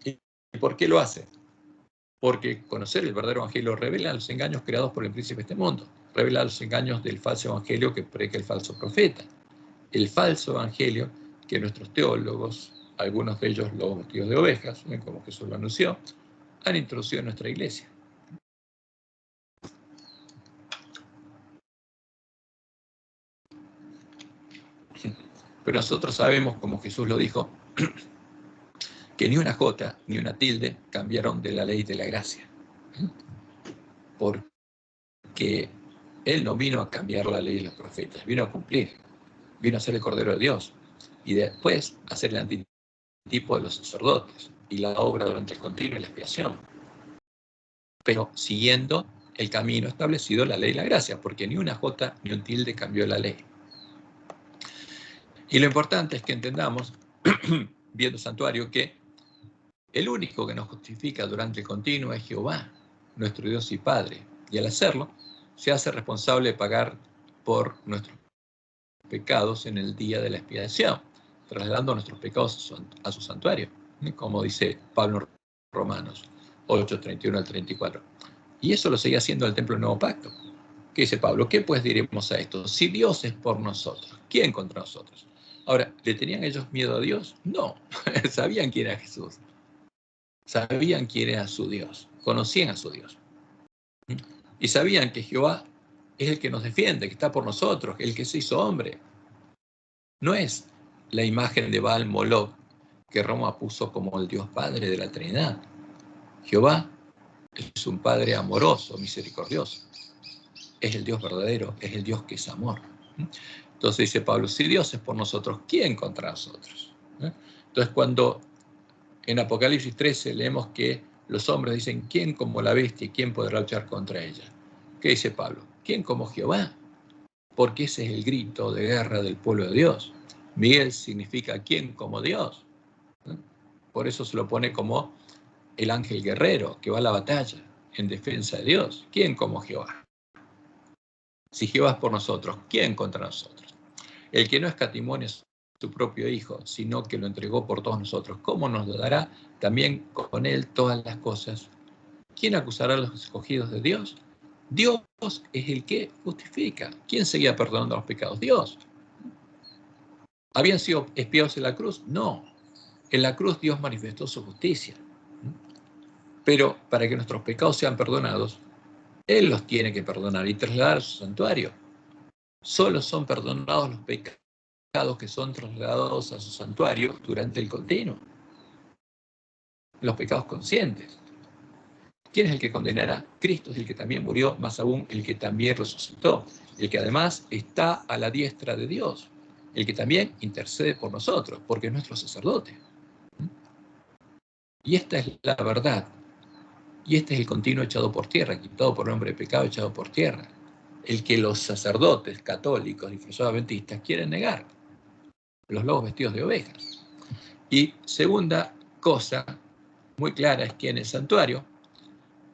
¿Y por qué lo hace? Porque conocer el verdadero evangelio revela los engaños creados por el príncipe de este mundo. Revela los engaños del falso evangelio que predica el falso profeta. El falso evangelio que nuestros teólogos, algunos de ellos lobos vestidos de ovejas, como Jesús lo anunció, han introducido en nuestra iglesia. Pero nosotros sabemos, como Jesús lo dijo, que ni una jota ni una tilde cambiaron de la ley de la gracia. Porque Él no vino a cambiar la ley de los profetas, vino a cumplir, vino a ser el Cordero de Dios y después a ser el antitipo de los sacerdotes y la obra durante el continuo y la expiación. Pero siguiendo el camino establecido, la ley de la gracia, porque ni una jota ni un tilde cambió la ley. Y lo importante es que entendamos, viendo santuario, que el único que nos justifica durante el continuo es Jehová, nuestro Dios y Padre, y al hacerlo, se hace responsable de pagar por nuestros pecados en el día de la expiación, trasladando nuestros pecados a su santuario, como dice Pablo en Romanos 8, 31 al 34. Y eso lo seguía haciendo el templo del Nuevo Pacto. ¿Qué dice Pablo? ¿Qué pues diremos a esto? Si Dios es por nosotros, ¿quién contra nosotros? Ahora, ¿le tenían ellos miedo a Dios? No, sabían quién era Jesús. Sabían quién era su Dios, conocían a su Dios. Y sabían que Jehová es el que nos defiende, que está por nosotros, el que se hizo hombre. No es la imagen de Baal Moloch que Roma puso como el Dios Padre de la Trinidad. Jehová es un Padre amoroso, misericordioso. Es el Dios verdadero, es el Dios que es amor. Entonces dice Pablo, si Dios es por nosotros, ¿quién contra nosotros? Entonces cuando en Apocalipsis 13 leemos que los hombres dicen, ¿quién como la bestia y quién podrá luchar contra ella? ¿Qué dice Pablo? ¿Quién como Jehová? Porque ese es el grito de guerra del pueblo de Dios. Miguel significa ¿quién como Dios? Por eso se lo pone como el ángel guerrero que va a la batalla en defensa de Dios. ¿Quién como Jehová? Si Jehová es por nosotros, ¿quién contra nosotros? El que no escatimó a su propio Hijo, sino que lo entregó por todos nosotros, ¿cómo nos dará también con él todas las cosas? ¿Quién acusará a los escogidos de Dios? Dios es el que justifica. ¿Quién seguía perdonando los pecados? Dios. ¿Habían sido expiados en la cruz? No. En la cruz Dios manifestó su justicia. Pero para que nuestros pecados sean perdonados, Él los tiene que perdonar y trasladar a su santuario. Solo son perdonados los pecados que son trasladados a su santuario durante el continuo. Los pecados conscientes. ¿Quién es el que condenará? Cristo es el que también murió, más aún el que también resucitó, el que además está a la diestra de Dios, el que también intercede por nosotros, porque es nuestro sacerdote. Y esta es la verdad. Y este es el continuo echado por tierra, quitado por el hombre de pecado, echado por tierra. El que los sacerdotes católicos disfrazados adventistas quieren negar. Los lobos vestidos de ovejas. Y segunda cosa muy clara es que en el santuario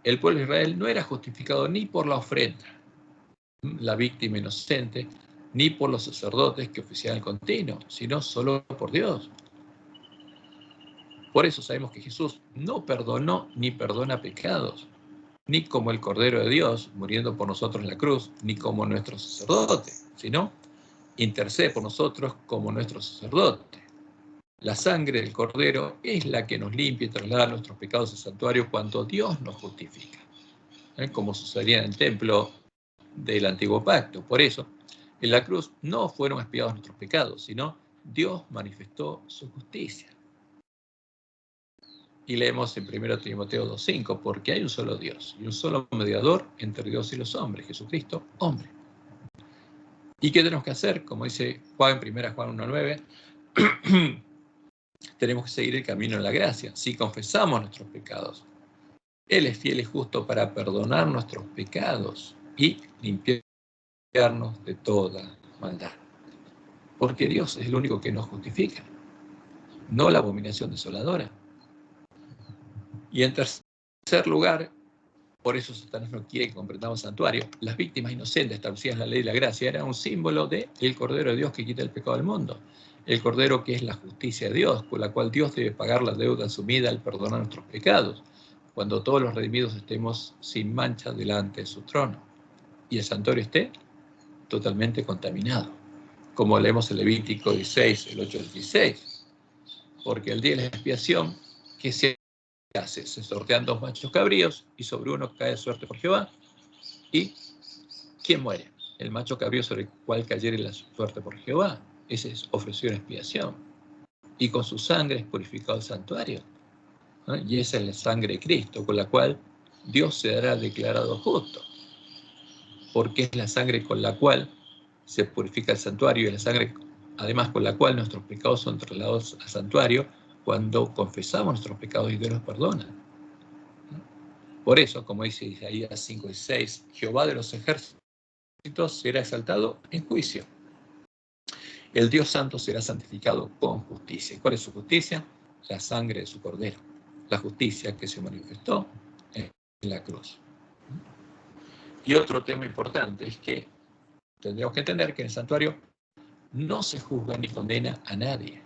el pueblo de Israel no era justificado ni por la ofrenda, la víctima inocente, ni por los sacerdotes que oficiaban el continuo, sino solo por Dios. Por eso sabemos que Jesús no perdonó ni perdona pecados, ni como el Cordero de Dios, muriendo por nosotros en la cruz, ni como nuestro sacerdote, sino intercede por nosotros como nuestro sacerdote. La sangre del Cordero es la que nos limpia y traslada nuestros pecados al santuario cuando Dios nos justifica, como sucedía en el templo del Antiguo Pacto. Por eso, en la cruz no fueron expiados nuestros pecados, sino Dios manifestó su justicia. Y leemos en 1 Timoteo 2:5, porque hay un solo Dios y un solo mediador entre Dios y los hombres, Jesucristo, hombre. ¿Y qué tenemos que hacer? Como dice Juan en 1 Juan 1:9, tenemos que seguir el camino de la gracia. Si confesamos nuestros pecados, Él es fiel y justo para perdonar nuestros pecados y limpiarnos de toda maldad. Porque Dios es el único que nos justifica, no la abominación desoladora. Y en tercer lugar, por eso Satanás no quiere que comprendamos el santuario, las víctimas inocentes establecidas en la ley de la gracia eran un símbolo del Cordero de Dios que quita el pecado del mundo. El Cordero que es la justicia de Dios, por la cual Dios debe pagar la deuda asumida al perdonar nuestros pecados, cuando todos los redimidos estemos sin mancha delante de su trono. Y el santuario esté totalmente contaminado. Como leemos en Levítico 16, el 8 al 16. Porque el día de la expiación, ¿qué se hace? Se sortean 2 machos cabríos y sobre uno cae suerte por Jehová. ¿Y quién muere? El macho cabrío sobre el cual cayere la suerte por Jehová. Ese es ofreció una expiación. Y con su sangre es purificado el santuario. Y esa es la sangre de Cristo, con la cual Dios será declarado justo. Porque es la sangre con la cual se purifica el santuario y la sangre, además, con la cual nuestros pecados son trasladados al santuario cuando confesamos nuestros pecados y Dios los perdona. Por eso, como dice Isaías 5:6, Jehová de los ejércitos será exaltado en juicio. El Dios santo será santificado con justicia. ¿Cuál es su justicia? La sangre de su Cordero. La justicia que se manifestó en la cruz. Y otro tema importante es que tendríamos que entender que en el santuario no se juzga ni condena a nadie.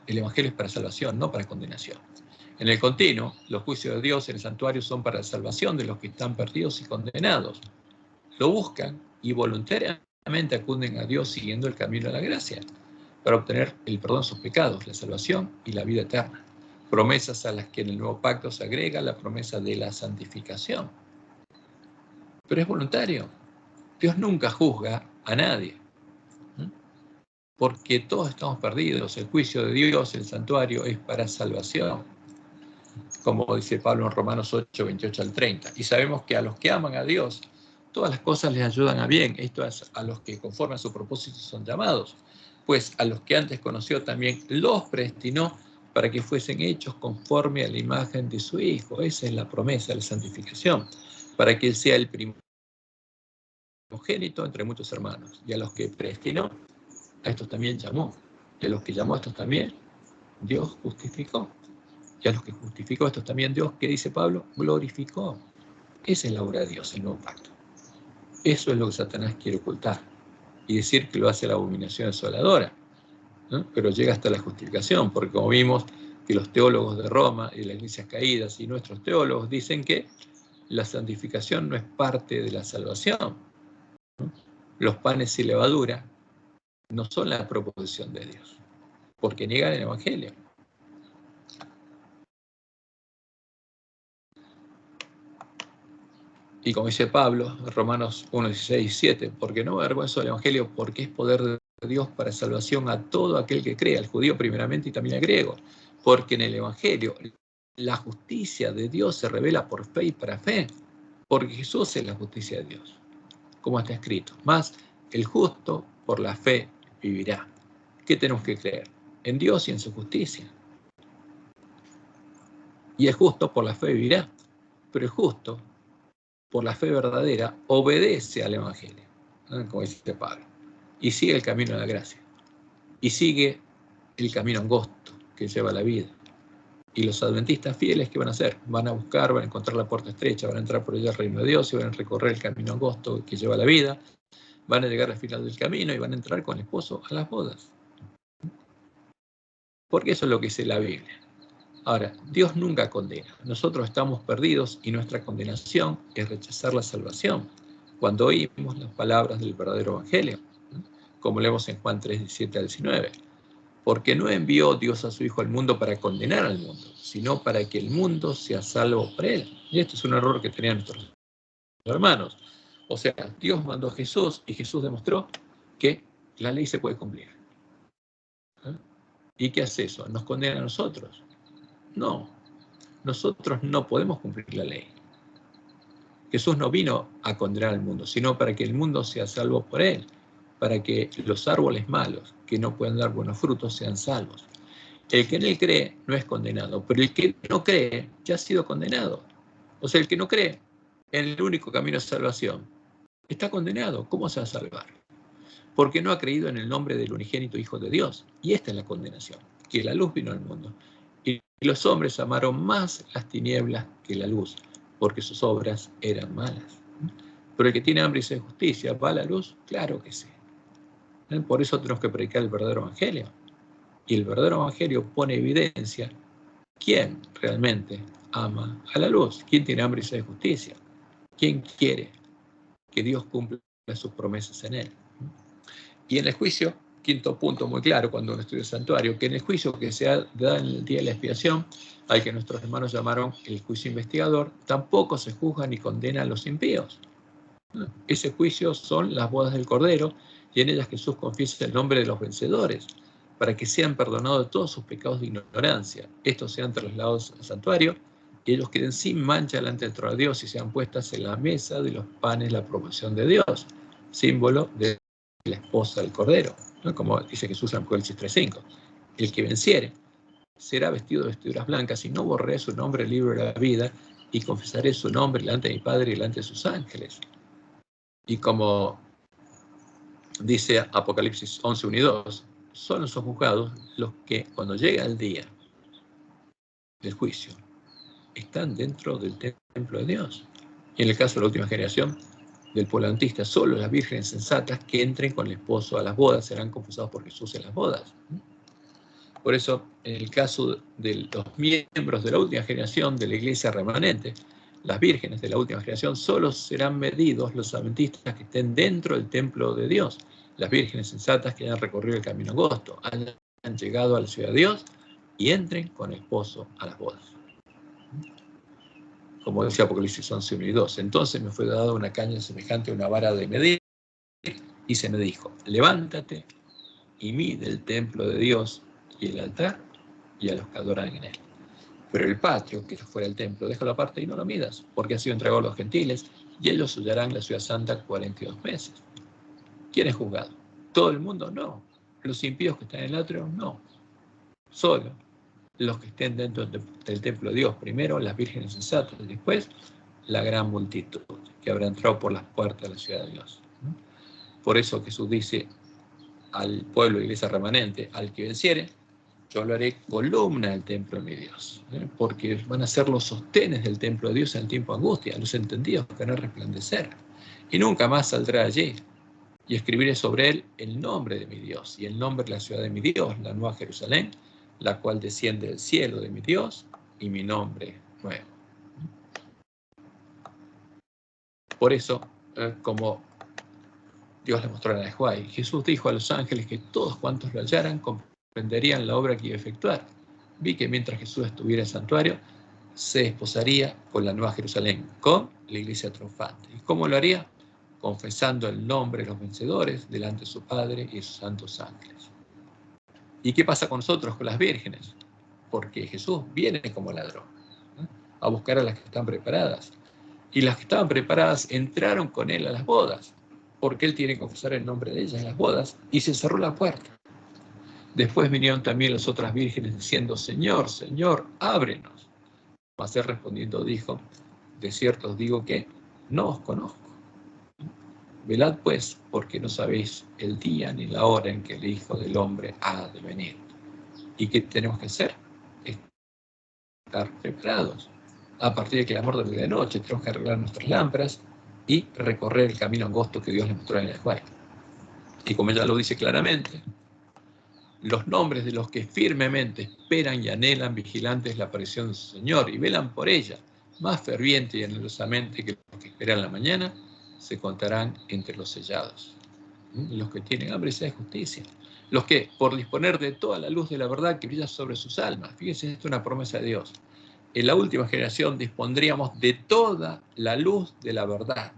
El Evangelio es para salvación, no para condenación. En el continuo, los juicios de Dios en el santuario son para la salvación de los que están perdidos y condenados. Lo buscan y voluntariamente acuden a Dios siguiendo el camino de la gracia. para obtener el perdón de sus pecados, la salvación y la vida eterna. Promesas a las que en el nuevo pacto se agrega la promesa de la santificación. Pero es voluntario. Dios nunca juzga a nadie, porque todos estamos perdidos. El juicio de Dios, el santuario, es para salvación, como dice Pablo en Romanos 8, 28 al 30. Y sabemos que a los que aman a Dios, todas las cosas les ayudan a bien. Esto es a los que conforme a su propósito son llamados. Pues a los que antes conoció también los predestinó para que fuesen hechos conforme a la imagen de su Hijo. Esa es la promesa de la santificación, para que Él sea el primogénito entre muchos hermanos. Y a los que predestinó, a estos también llamó. Y a los que llamó a estos también, Dios justificó. Y a los que justificó a estos también Dios, ¿qué dice Pablo? Glorificó. Esa es la obra de Dios, el nuevo pacto. Eso es lo que Satanás quiere ocultar. Y decir que lo hace la abominación desoladora, ¿no? Pero llega hasta la justificación, porque como vimos que los teólogos de Roma y las iglesias caídas y nuestros teólogos dicen que la santificación no es parte de la salvación, ¿no? Los panes y levadura no son la proposición de Dios, porque niegan el Evangelio. Y como dice Pablo, Romanos 1, 16 y 7, porque no me avergüenzo del Evangelio, porque es poder de Dios para salvación a todo aquel que cree, al judío primeramente y también al griego, porque en el Evangelio la justicia de Dios se revela por fe y para fe, porque Jesús es la justicia de Dios, como está escrito. Más el justo por la fe vivirá. ¿Qué tenemos que creer? En Dios y en su justicia. Y el justo por la fe vivirá, pero el justo por la fe verdadera, obedece al Evangelio, ¿no? Como dice Pablo, y sigue el camino de la gracia, y sigue el camino angosto que lleva a la vida. Y los adventistas fieles, ¿qué van a hacer? Van a buscar, van a encontrar la puerta estrecha, van a entrar por ella al reino de Dios y van a recorrer el camino angosto que lleva a la vida, van a llegar al final del camino y van a entrar con el esposo a las bodas. Porque eso es lo que dice la Biblia. Ahora, Dios nunca condena. Nosotros estamos perdidos y nuestra condenación es rechazar la salvación cuando oímos las palabras del verdadero evangelio, como leemos en Juan 3, 17 al 19. Porque no envió Dios a su Hijo al mundo para condenar al mundo, sino para que el mundo sea salvo por él. Y esto es un error que tenían nuestros hermanos. O sea, Dios mandó a Jesús y Jesús demostró que la ley se puede cumplir. ¿Y qué hace eso? ¿Nos condena a nosotros? No, nosotros no podemos cumplir la ley. Jesús no vino a condenar al mundo, sino para que el mundo sea salvo por él, para que los árboles malos, que no pueden dar buenos frutos, sean salvos. El que en él cree no es condenado, pero el que no cree ya ha sido condenado. O sea, el que no cree en el único camino de salvación está condenado. ¿Cómo se va a salvar? Porque no ha creído en el nombre del unigénito Hijo de Dios. Y esta es la condenación, que la luz vino al mundo. Y los hombres amaron más las tinieblas que la luz, porque sus obras eran malas. Pero el que tiene hambre y sed de justicia, ¿va a la luz? Claro que sí. Por eso tenemos que predicar el verdadero evangelio. Y el verdadero evangelio pone evidencia quién realmente ama a la luz, quién tiene hambre y sed de justicia, quién quiere que Dios cumpla sus promesas en él. Y en el juicio, quinto punto muy claro cuando uno estudia el santuario, que en el juicio que se da en el día de la expiación, al que nuestros hermanos llamaron el juicio investigador, tampoco se juzga ni condena a los impíos. Ese juicio son las bodas del Cordero, y en ellas Jesús confiesa el nombre de los vencedores, para que sean perdonados de todos sus pecados de ignorancia. Estos sean trasladados al santuario, y ellos queden sin mancha delante del trono de Dios y sean puestas en la mesa de los panes de la aprobación de Dios, símbolo de la esposa del Cordero, ¿no? Como dice Jesús en Apocalipsis 3:5. El que venciere será vestido de vestiduras blancas y no borraré su nombre del libro de la vida y confesaré su nombre delante de mi Padre y delante de sus ángeles. Y como dice Apocalipsis 11, 1 y 2, son los juzgados los que cuando llega el día del juicio están dentro del templo de Dios. Y en el caso de la última generación del pueblo adventista, solo las vírgenes sensatas que entren con el esposo a las bodas serán confesados por Jesús en las bodas. Por eso, en el caso de los miembros de la última generación de la iglesia remanente, las vírgenes de la última generación, solo serán medidos los adventistas que estén dentro del templo de Dios. las vírgenes sensatas que hayan recorrido el camino angosto, hayan llegado a la ciudad de Dios y entren con el esposo a las bodas. Como dice Apocalipsis 11, 1 y 2. Entonces me fue dada una caña semejante a una vara de medir, y se me dijo, levántate y mide el templo de Dios y el altar y a los que adoran en él. Pero el patio, que fuera el templo, déjalo aparte y no lo midas, porque ha sido entregado a los gentiles, y ellos hollarán la ciudad santa 42 meses. ¿Quién es juzgado? ¿Todo el mundo? No. ¿Los impíos que están en el atrio? No. Solo los que estén dentro del templo de Dios. Primero las vírgenes sensatas, y después la gran multitud que habrá entrado por las puertas de la ciudad de Dios. Por eso Jesús dice al pueblo de iglesia remanente, al que venciere, yo lo haré columna del templo de mi Dios, porque van a ser los sostenes del templo de Dios en el tiempo de angustia, los entendidos que van a resplandecer, y nunca más saldrá allí, y escribiré sobre él el nombre de mi Dios, y el nombre de la ciudad de mi Dios, la nueva Jerusalén, la cual desciende del cielo de mi Dios, y mi nombre nuevo. Por eso, como Dios le mostró a Nehuay, Jesús dijo a los ángeles que todos cuantos lo hallaran comprenderían la obra que iba a efectuar. Vi que mientras Jesús estuviera en el santuario, se esposaría con la Nueva Jerusalén, con la iglesia triunfante. ¿Y cómo lo haría? Confesando el nombre de los vencedores delante de su Padre y de sus santos ángeles. ¿Y qué pasa con nosotros, con las vírgenes? Porque Jesús viene como ladrón, a buscar a las que están preparadas. Y las que estaban preparadas entraron con él a las bodas, porque él tiene que confesar el nombre de ellas en las bodas, y se cerró la puerta. Después vinieron también las otras vírgenes diciendo, Señor, Señor, ábrenos. Mas él respondiendo dijo, de cierto os digo que no os conozco. Velad pues, porque no sabéis el día ni la hora en que el Hijo del Hombre ha de venir. ¿Y qué tenemos que hacer? Estar preparados. A partir del clamor de medianoche tenemos que arreglar nuestras lámparas y recorrer el camino angosto que Dios le mostró en el Nehuay. Y como ella lo dice claramente, los nombres de los que firmemente esperan y anhelan vigilantes la aparición de su Señor y velan por ella, más ferviente y anhelosamente que los que esperan la mañana, se contarán entre los sellados. Los que tienen hambre y sed de justicia. Los que, por disponer de toda la luz de la verdad que brilla sobre sus almas, fíjense, esto es una promesa de Dios. En la última generación dispondríamos de toda la luz de la verdad.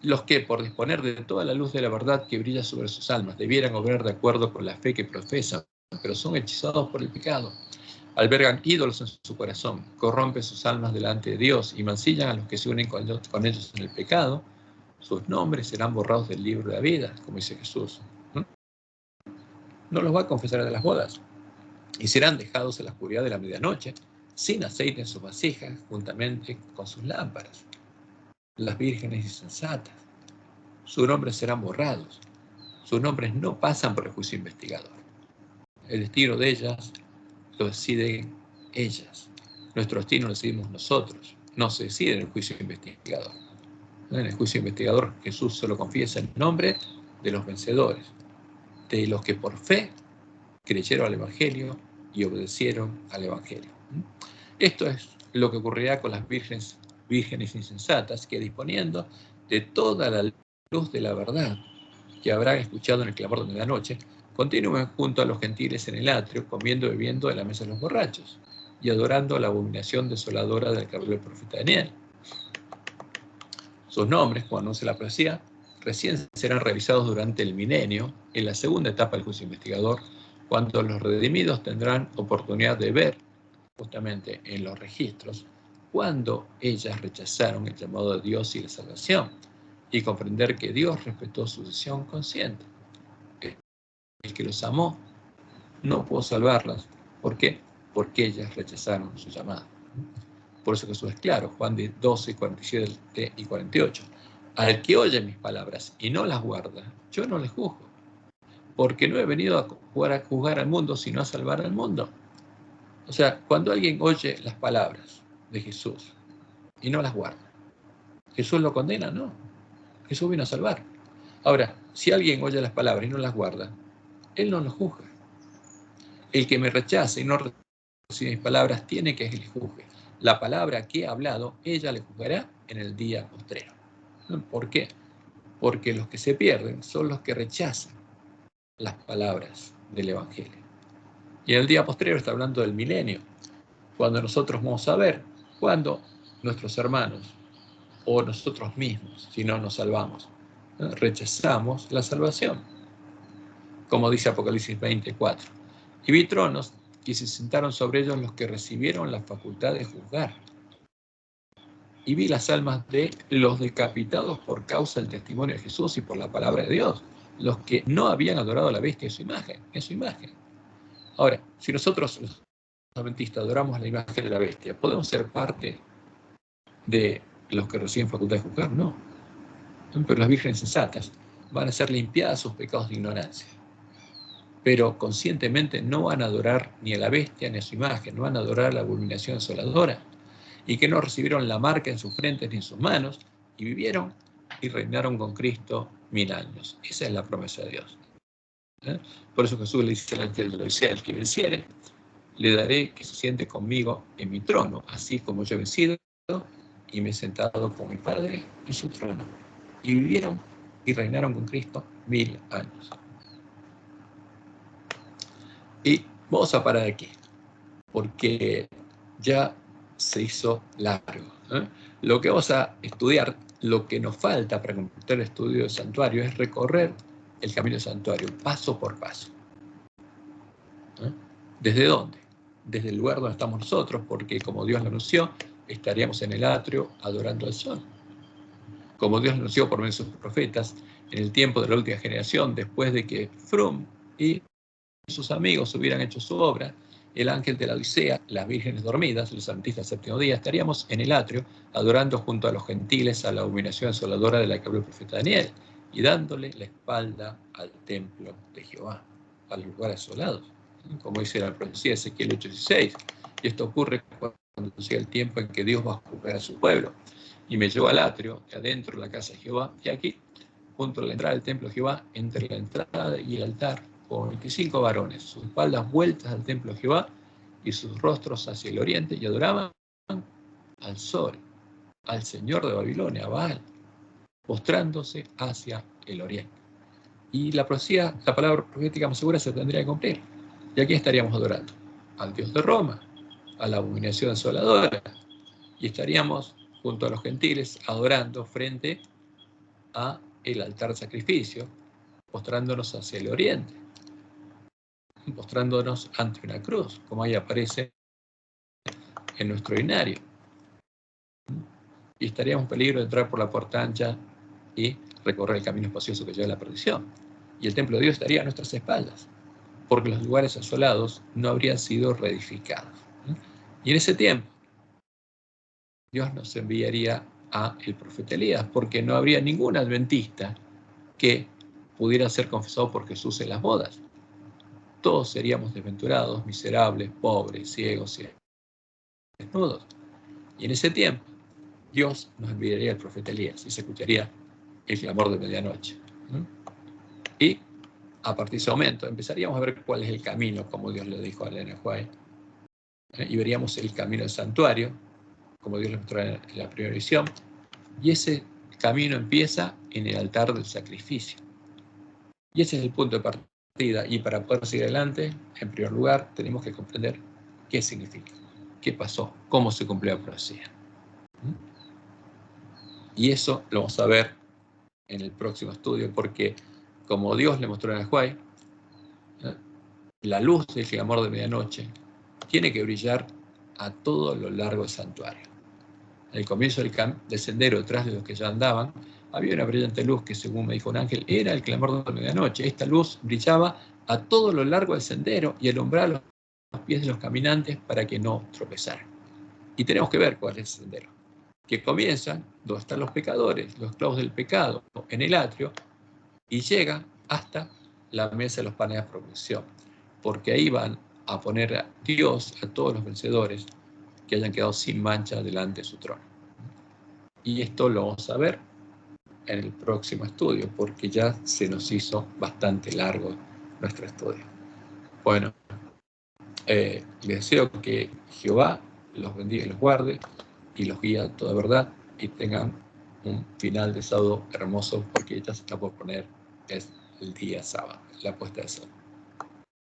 Los que, por disponer de toda la luz de la verdad que brilla sobre sus almas, debieran obrar de acuerdo con la fe que profesan, pero son hechizados por el pecado. Albergan ídolos en su corazón, corrompen sus almas delante de Dios y mancillan a los que se unen con ellos en el pecado. Sus nombres serán borrados del libro de la vida, como dice Jesús. No los va a confesar de las bodas. Y serán dejados en la oscuridad de la medianoche, sin aceite en sus vasijas, juntamente con sus lámparas. Las vírgenes insensatas, sus nombres serán borrados. Sus nombres no pasan por el juicio investigador. El destino de ellas lo deciden ellas. Nuestro destino lo decidimos nosotros. No se decide en el juicio investigador. En el juicio investigador Jesús solo confiesa el nombre de los vencedores, de los que por fe creyeron al Evangelio y obedecieron al Evangelio. Esto es lo que ocurrirá con las vírgenes insensatas que, disponiendo de toda la luz de la verdad que habrán escuchado en el clamor de medianoche, continúen junto a los gentiles en el atrio, comiendo y bebiendo de la mesa de los borrachos y adorando la abominación desoladora del que habló el profeta Daniel. Sus nombres, como anuncia la profecía, recién serán revisados durante el milenio, en la segunda etapa del juicio investigador, cuando los redimidos tendrán oportunidad de ver, justamente en los registros, cuando ellas rechazaron el llamado de Dios y la salvación, y comprender que Dios respetó su decisión consciente. El que los amó no pudo salvarlas. ¿Por qué? Porque ellas rechazaron su llamado. Por eso Jesús es claro, Juan 12, 47 y 48. Al que oye mis palabras y no las guarda, yo no les juzgo, porque no he venido a juzgar al mundo, sino a salvar al mundo. O sea, cuando alguien oye las palabras de Jesús y no las guarda, ¿Jesús lo condena? No. Jesús vino a salvar. Ahora, si alguien oye las palabras y no las guarda, Él no lo juzga. El que me rechace y no recibe mis palabras tiene que le juzgue. La palabra que he hablado, ella le juzgará en el día postrero. ¿Por qué? porque los que se pierden son los que rechazan las palabras del Evangelio. Y en el día posterior está hablando del milenio, cuando nosotros vamos a ver cuando nuestros hermanos o nosotros mismos, si no nos salvamos, rechazamos la salvación. Como dice Apocalipsis 24. Y vi tronos y se sentaron sobre ellos los que recibieron la facultad de juzgar. Y vi las almas de los decapitados por causa del testimonio de Jesús y por la palabra de Dios, los que no habían adorado a la bestia en su imagen. Ahora, si nosotros, los adventistas, adoramos la imagen de la bestia, ¿podemos ser parte de los que reciben facultad de juzgar? No. Pero las vírgenes sensatas van a ser limpiadas sus pecados de ignorancia. Pero conscientemente no van a adorar ni a la bestia ni a su imagen, no van a adorar la abominación asoladora, y que no recibieron la marca en sus frentes ni en sus manos, y vivieron y reinaron con Cristo 1000 años. Esa es la promesa de Dios. Por eso Jesús le dice al ángel de la Odisea: el que venciere, le daré que se siente conmigo en mi trono, así como yo he vencido y me he sentado con mi Padre en su trono. Y vivieron y reinaron con Cristo 1000 años. Y vamos a parar aquí, porque ya se hizo largo. Lo que vamos a estudiar, lo que nos falta para completar el estudio del santuario, es recorrer el camino del santuario, paso por paso. ¿Desde dónde? Desde el lugar donde estamos nosotros, porque como Dios lo anunció, estaríamos en el atrio adorando al sol. Como Dios lo anunció por medio de sus profetas, en el tiempo de la última generación, después de que Frum y sus amigos hubieran hecho su obra, el ángel de la Odisea, las vírgenes dormidas, los adventistas del séptimo día, estaríamos en el atrio adorando junto a los gentiles a la abominación asoladora de la que habló el profeta Daniel y dándole la espalda al templo de Jehová, a los lugares asolados, como dice la profecía de Ezequiel 8:16. Y esto ocurre cuando llega el tiempo en que Dios va a juzgar a su pueblo. Y me llevó al atrio, adentro de la casa de Jehová, y aquí, junto a la entrada del templo de Jehová, entre la entrada y el altar, con 25 varones, sus espaldas vueltas al templo de Jehová y sus rostros hacia el oriente, y adoraban al sol, al Señor de Babilonia, a Baal, postrándose hacia el oriente. Y la profecía, la palabra profética más segura se tendría que cumplir. Y aquí estaríamos adorando al Dios de Roma, a la abominación asoladora, y estaríamos junto a los gentiles adorando frente a el altar de sacrificio, postrándonos hacia el oriente, postrándonos ante una cruz, como ahí aparece en nuestro binario. Y estaríamos en peligro de entrar por la puerta ancha y recorrer el camino espacioso que lleva a la perdición. Y el templo de Dios estaría a nuestras espaldas, porque los lugares asolados no habrían sido reedificados. Y en ese tiempo, Dios nos enviaría a el profeta Elías, porque no habría ningún adventista que pudiera ser confesado por Jesús en las bodas. Todos seríamos desventurados, miserables, pobres, ciegos y desnudos. Y en ese tiempo, Dios nos enviaría al profeta Elías y se escucharía el clamor de medianoche. Y a partir de ese momento empezaríamos a ver cuál es el camino, como Dios le dijo a Elena White, y veríamos el camino del santuario, como Dios le mostró en la primera visión, y ese camino empieza en el altar del sacrificio. Y ese es el punto de partida, y para poder seguir adelante, en primer lugar, tenemos que comprender qué significa, qué pasó, cómo se cumplió la profecía. Y eso lo vamos a ver en el próximo estudio, porque como Dios le mostró a Juan, la luz del clamor de medianoche tiene que brillar a todo lo largo del santuario. En el comienzo del sendero, detrás de los que ya andaban, había una brillante luz que, según me dijo un ángel, era el clamor de medianoche. Esta luz brillaba a todo lo largo del sendero y alumbraba los pies de los caminantes para que no tropezaran. Y tenemos que ver cuál es el sendero, que comienzan donde están los pecadores, los esclavos del pecado, en el atrio, y llega hasta la mesa de los panes de provisión, porque ahí van a poner a Dios a todos los vencedores que hayan quedado sin mancha delante de su trono. Y esto lo vamos a ver en el próximo estudio, porque ya se nos hizo bastante largo nuestro estudio. Bueno, les deseo que Jehová los bendiga y los guarde, y los guíe a toda verdad, y tengan un final de sábado hermoso, porque ya se está por poner, es el día sábado, la puesta de sol.